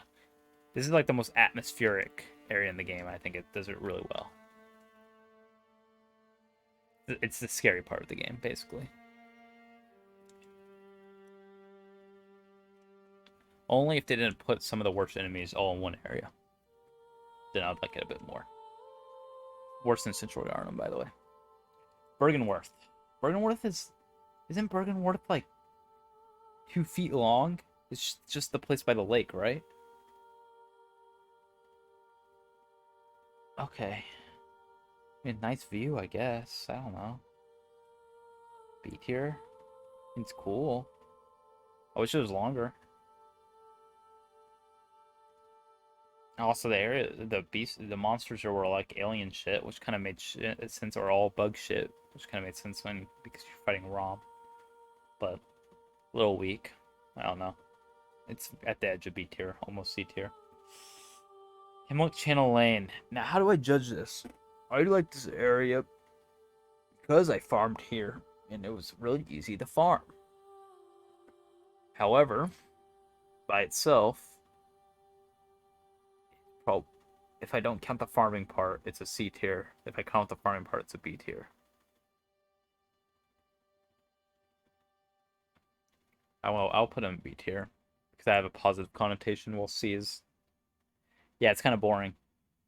This is like the most atmospheric area in the game. I think it does it really well. It's the scary part of the game, basically. Only if they didn't put some of the worst enemies all in one area. Then I'd like it a bit more. Worse than Central Yarnum, by the way. Bergenworth. Isn't Bergenworth like 2 feet long? It's just the place by the lake, right? Okay. I mean, nice view, I guess. I don't know. B tier. It's cool. I wish it was longer. Also, the monsters were like alien shit, which kind of made sense, or all bug shit, which kind of made sense because you're fighting Rom. But a little weak. I don't know. It's at the edge of B tier, almost C tier. Hemlock Channel Lane. Now, how do I judge this? I like this area because I farmed here, and it was really easy to farm. However, by itself, if I don't count the farming part, it's a C tier. If I count the farming part, it's a B tier. I'll put him in B tier because I have a positive connotation. We'll see is, yeah, it's kind of boring,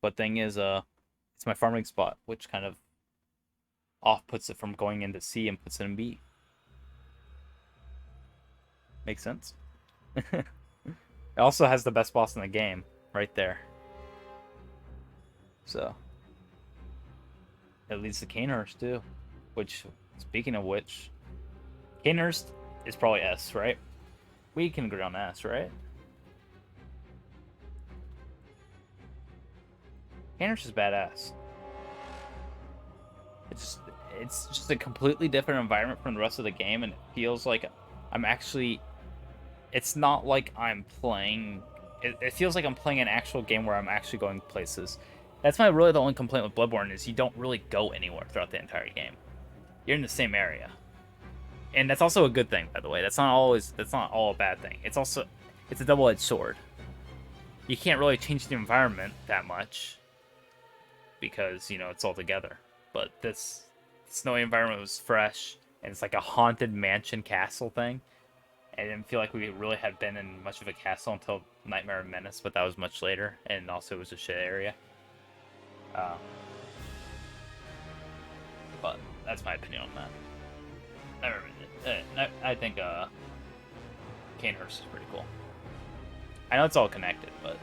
but thing is, it's my farming spot, which kind of off puts it from going into C and puts it in B. Makes sense. It also has the best boss in the game right there. So it leads to Canehurst too, which, speaking of which, Canehurst is probably S, right? We can agree on S, right? Canehurst is badass. It's just a completely different environment from the rest of the game, and it feels like I'm actually. It's not like I'm playing. It feels like I'm playing an actual game where I'm actually going places. That's really the only complaint with Bloodborne is you don't really go anywhere throughout the entire game. You're in the same area, and that's also a good thing, by the way. That's not all a bad thing. It's a double-edged sword. You can't really change the environment that much because it's all together. But this snowy environment was fresh, and it's like a haunted mansion castle thing. I didn't feel like we really had been in much of a castle until Nightmare and Menace, but that was much later, and also it was a shit area. But that's my opinion on that. I think Canehurst is pretty cool. I know it's all connected, but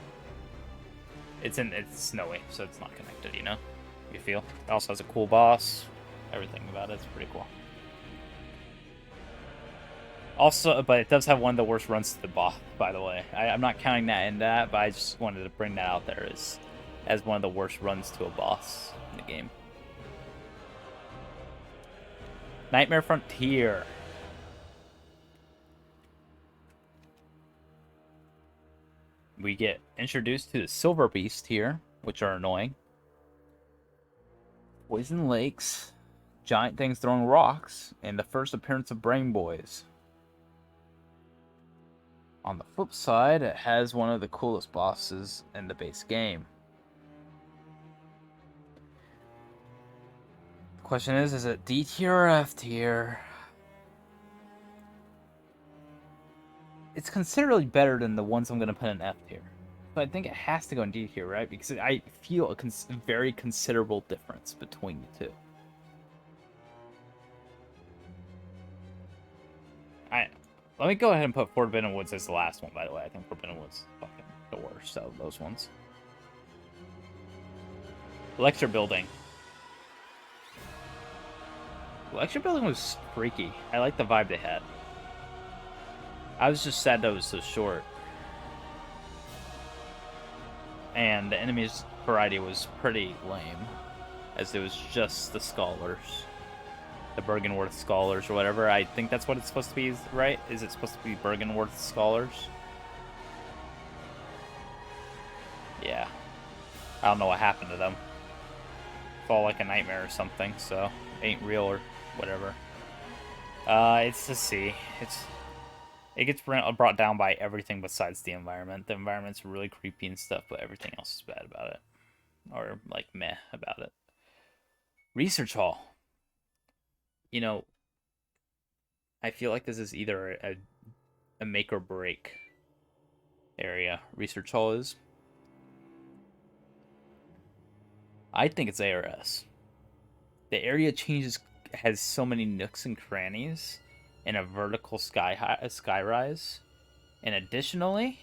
It's snowy, so it's not connected, you know? You feel? It also has a cool boss. Everything about it's pretty cool. Also, but it does have one of the worst runs to the boss, by the way. I'm not counting that in that, but I just wanted to bring that out there as one of the worst runs to a boss in the game. Nightmare Frontier. We get introduced to the Silver Beast here, which are annoying. Poison lakes, giant things throwing rocks, and the first appearance of Brain Boys. On the flip side, it has one of the coolest bosses in the base game. The question is it D tier or F tier? It's considerably better than the ones I'm going to put in F tier. But I think it has to go in D tier, right? Because I feel a very considerable difference between the two. Let me go ahead and put Forbidden Woods as the last one, by the way. I think Forbidden Woods is fucking the worst of those ones. Lecture Building. Lecture Building was freaky. I like the vibe they had. I was just sad that it was so short. And the enemies variety was pretty lame, as it was just the scholars. The Bergenworth scholars or whatever. I think that's what it's supposed to be, right? Is it supposed to be Bergenworth scholars? Yeah. I don't know what happened to them. It's all like a nightmare or something, so it ain't real or whatever. It's to see. It gets brought down by everything besides the environment. The environment's really creepy and stuff, but everything else is bad about it. Or, like, meh about it. Research Hall. You know, I feel like this is either a make or break area. Research Hall is. I think it's A or S. The area has so many nooks and crannies and a vertical skyrise. And additionally,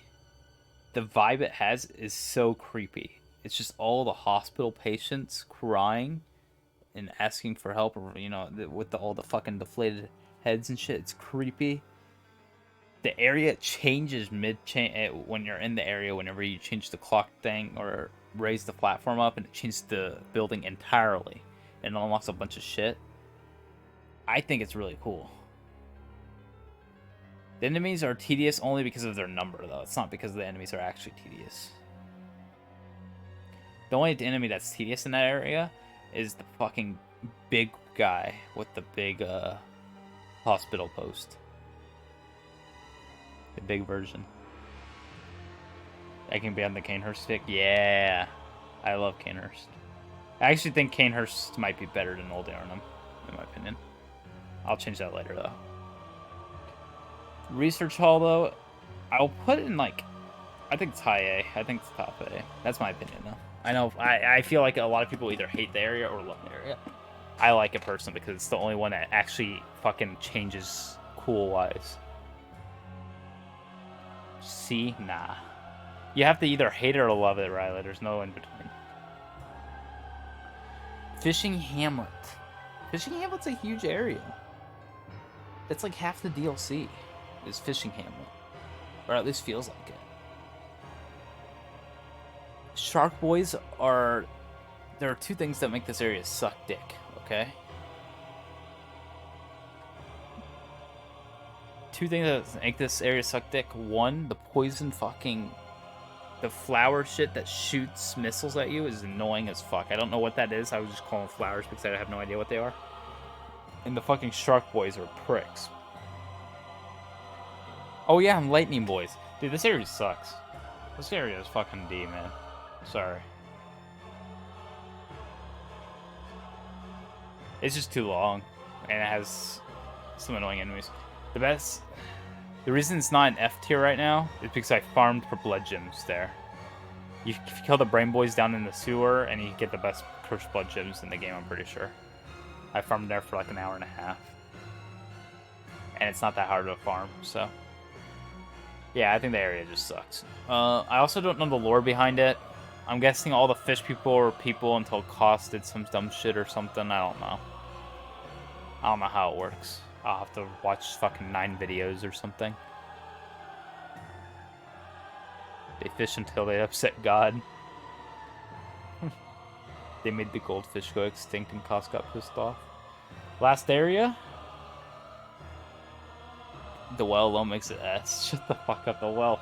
the vibe it has is so creepy. It's just all the hospital patients crying and asking for help, you know, with all the fucking deflated heads and shit. It's creepy. The area changes when you're in the area, whenever you change the clock thing or raise the platform up, and it changes the building entirely and unlocks a bunch of shit. I think it's really cool. The enemies are tedious only because of their number, though. It's not because the enemies are actually tedious. The only enemy that's tedious in that area is the fucking big guy with the big hospital post. The big version. I can be on the Canehurst stick? Yeah. I love Canehurst. I actually think Canehurst might be better than Old Arnhem, in my opinion. I'll change that later, though. Research Hall, though, I'll put it in, like, I think it's high A. I think it's top A. That's my opinion, though. I know, I feel like a lot of people either hate the area or love the area. I like it personally because it's the only one that actually fucking changes cool-wise. C? Nah. You have to either hate it or love it, Riley. There's no in between. Fishing Hamlet. Fishing Hamlet's a huge area. It's like half the DLC is Fishing Hamlet. Or at least feels like it. Shark Boys are... There are two things that make this area suck dick, okay? Two things that make this area suck dick. One, the poison fucking... The flower shit that shoots missiles at you is annoying as fuck. I don't know what that is. I was just calling them flowers because I have no idea what they are. And the fucking Shark Boys are pricks. Oh yeah, and Lightning Boys. Dude, this area sucks. This area is fucking D, man. Sorry. It's just too long. And it has some annoying enemies. The reason it's not an F tier right now is because I farmed for blood gems there. You kill the Brain Boys down in the sewer, and you get the best cursed blood gems in the game, I'm pretty sure. I farmed there for like an hour and a half. And it's not that hard to farm, so... Yeah, I think the area just sucks. I also don't know the lore behind it. I'm guessing all the fish people were people until Cost did some dumb shit or something. I don't know. I don't know how it works. I'll have to watch fucking 9 videos or something. They fish until they upset God. They made the goldfish go extinct and Cost got pissed off. Last area? The well alone makes it S. Shut the fuck up, the well.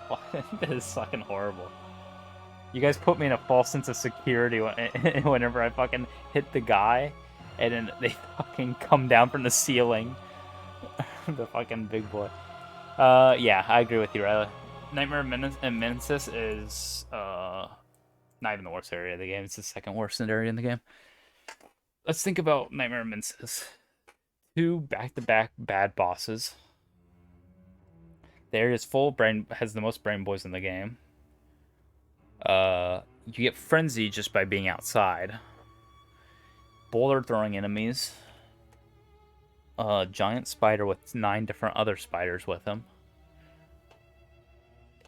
That is fucking horrible. You guys put me in a false sense of security whenever I fucking hit the guy, and then they fucking come down from the ceiling. The fucking big boy. Yeah, I agree with you, Riley. Nightmare and Mensis is not even the worst area of the game. It's the second worst area in the game. Let's think about Nightmare and Mensis. 2 back-to-back bad bosses. The area is full brain, has the most brain boys in the game. You get frenzied just by being outside. Boulder throwing enemies. A giant spider with 9 different other spiders with him.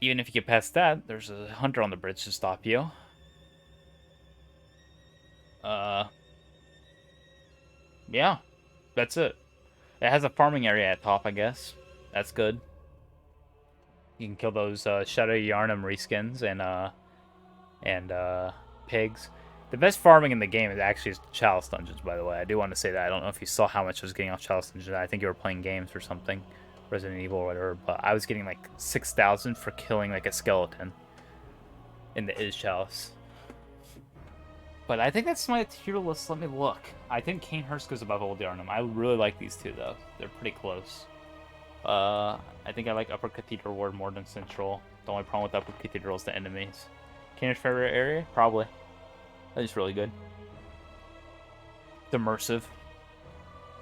Even if you get past that, there's a hunter on the bridge to stop you. Yeah, that's it. It has a farming area at top, I guess. That's good. You can kill those Shadow Yarnum reskins and pigs. The best farming in the game is actually Chalice Dungeons, by the way. I do want to say that. I don't know if you saw how much I was getting off Chalice Dungeons. I think you were playing games or something. Resident Evil or whatever. But I was getting like 6,000 for killing like a skeleton in the Is Chalice. But I think that's my tier list. Let me look. I think Canehurst goes above Old Yarnum. I really like these two, though. They're pretty close. I think I like Upper Cathedral Ward more than Central. The only problem with Upper Cathedral is the enemies. Canehurst favorite area? Probably. That is really good. It's immersive.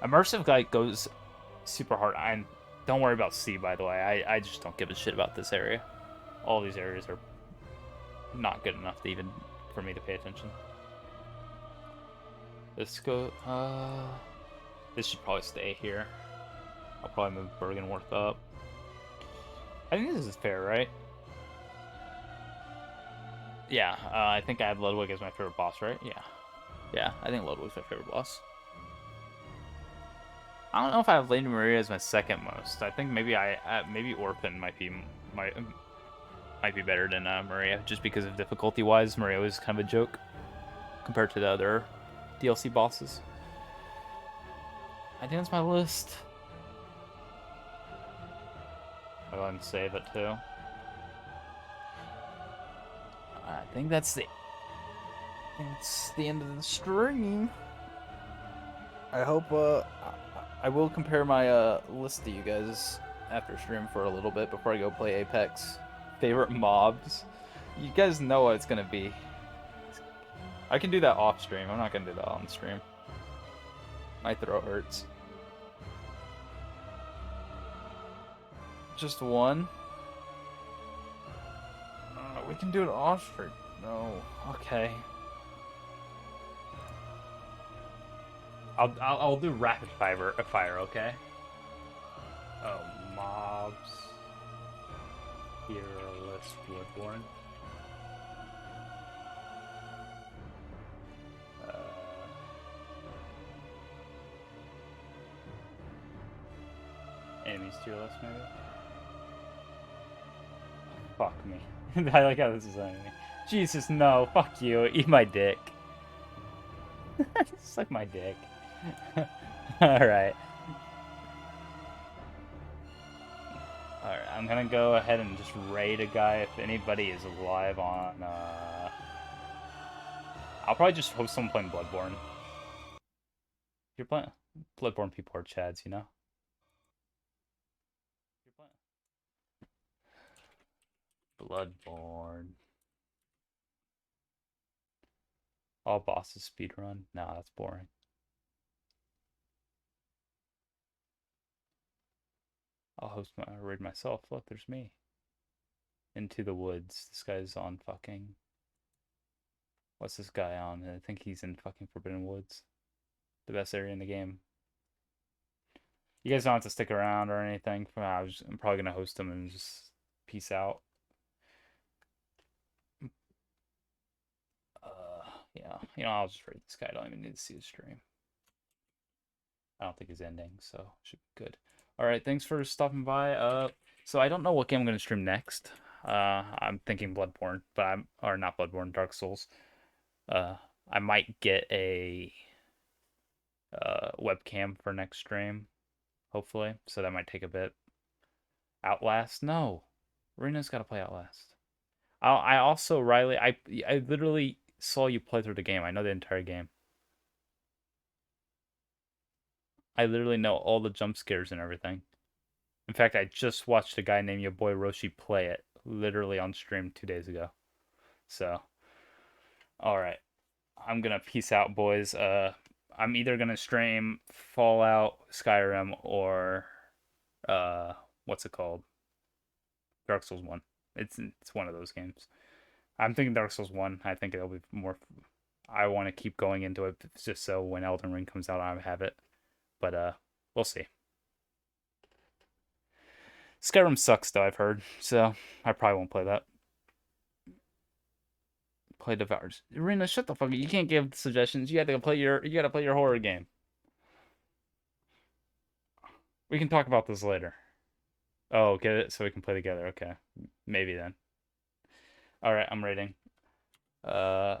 Immersive guy goes super hard. And don't worry about C, by the way. I just don't give a shit about this area. All these areas are not good enough to even for me to pay attention. Let's go. This should probably stay here. I'll probably move Bergenworth up. I think this is fair, right? Yeah, I think I have Ludwig as my favorite boss, right? Yeah. Yeah, I think Ludwig's my favorite boss. I don't know if I have Lady Maria as my second most. I think maybe maybe Orphan might be better than Maria, just because of difficulty-wise. Maria was kind of a joke compared to the other DLC bosses. I think that's my list. I'll go ahead and save it too. I think that's the end of the stream. I hope I will compare my list to you guys after stream for a little bit before I go play Apex. Favorite mobs. You guys know what it's gonna be. I can do that off stream. I'm not gonna do that on stream. My throat hurts. Just one? We can do it off stream. No. Okay. I'll do rapid fire, okay? Oh, mobs. Fearless Bloodborne. Enemies tier list, maybe? Fuck me. I like how this is enemy. Jesus, no. Fuck you. Eat my dick. Suck my dick. Alright. Alright, I'm gonna go ahead and just raid a guy if anybody is alive on, I'll probably just host someone playing Bloodborne. If you're playing Bloodborne, people are chads, you know? Bloodborne. All bosses speedrun? No, that's boring. I'll host my raid myself. Look, there's me. Into the Woods. This guy's on fucking... What's this guy on? I think he's in fucking Forbidden Woods. The best area in the game. You guys don't have to stick around or anything. I'm probably going to host him and just peace out. Yeah, I'll just rate this guy. I don't even need to see his stream. I don't think he's ending, so should be good. All right, thanks for stopping by. So I don't know what game I'm gonna stream next. I'm thinking Bloodborne, but I'm or not Bloodborne, Dark Souls. Uh, I might get a webcam for next stream, hopefully. So that might take a bit. Outlast? No, Rena's got to play Outlast. I also Riley. I literally saw you play through the game. I know the entire game. I literally know all the jump scares and everything. In fact, I just watched a guy named your boy Roshi play it literally on stream 2 days ago. So, all right, I'm gonna peace out, boys. I'm either gonna stream Fallout, Skyrim, or uh, what's it called? Dark Souls One. It's one of those games. I'm thinking Dark Souls One. I think it'll be more. I want to keep going into it just so when Elden Ring comes out, I have it. But we'll see. Skyrim sucks though, I've heard, so I probably won't play that. Play Devours. Rena, shut the fuck up. You can't give suggestions. You gotta play your horror game. We can talk about this later. Oh, get it? So we can play together. Okay. Maybe then. Alright, I'm rating. I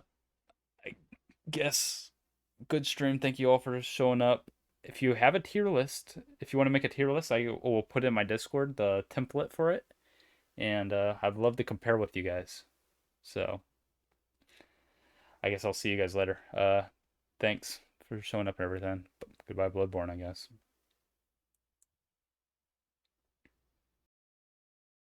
guess good stream. Thank you all for showing up. If you have a tier list, if you want to make a tier list, I will put in my Discord the template for it. And I'd love to compare with you guys. So I guess I'll see you guys later. Thanks for showing up and everything. Goodbye, Bloodborne, I guess.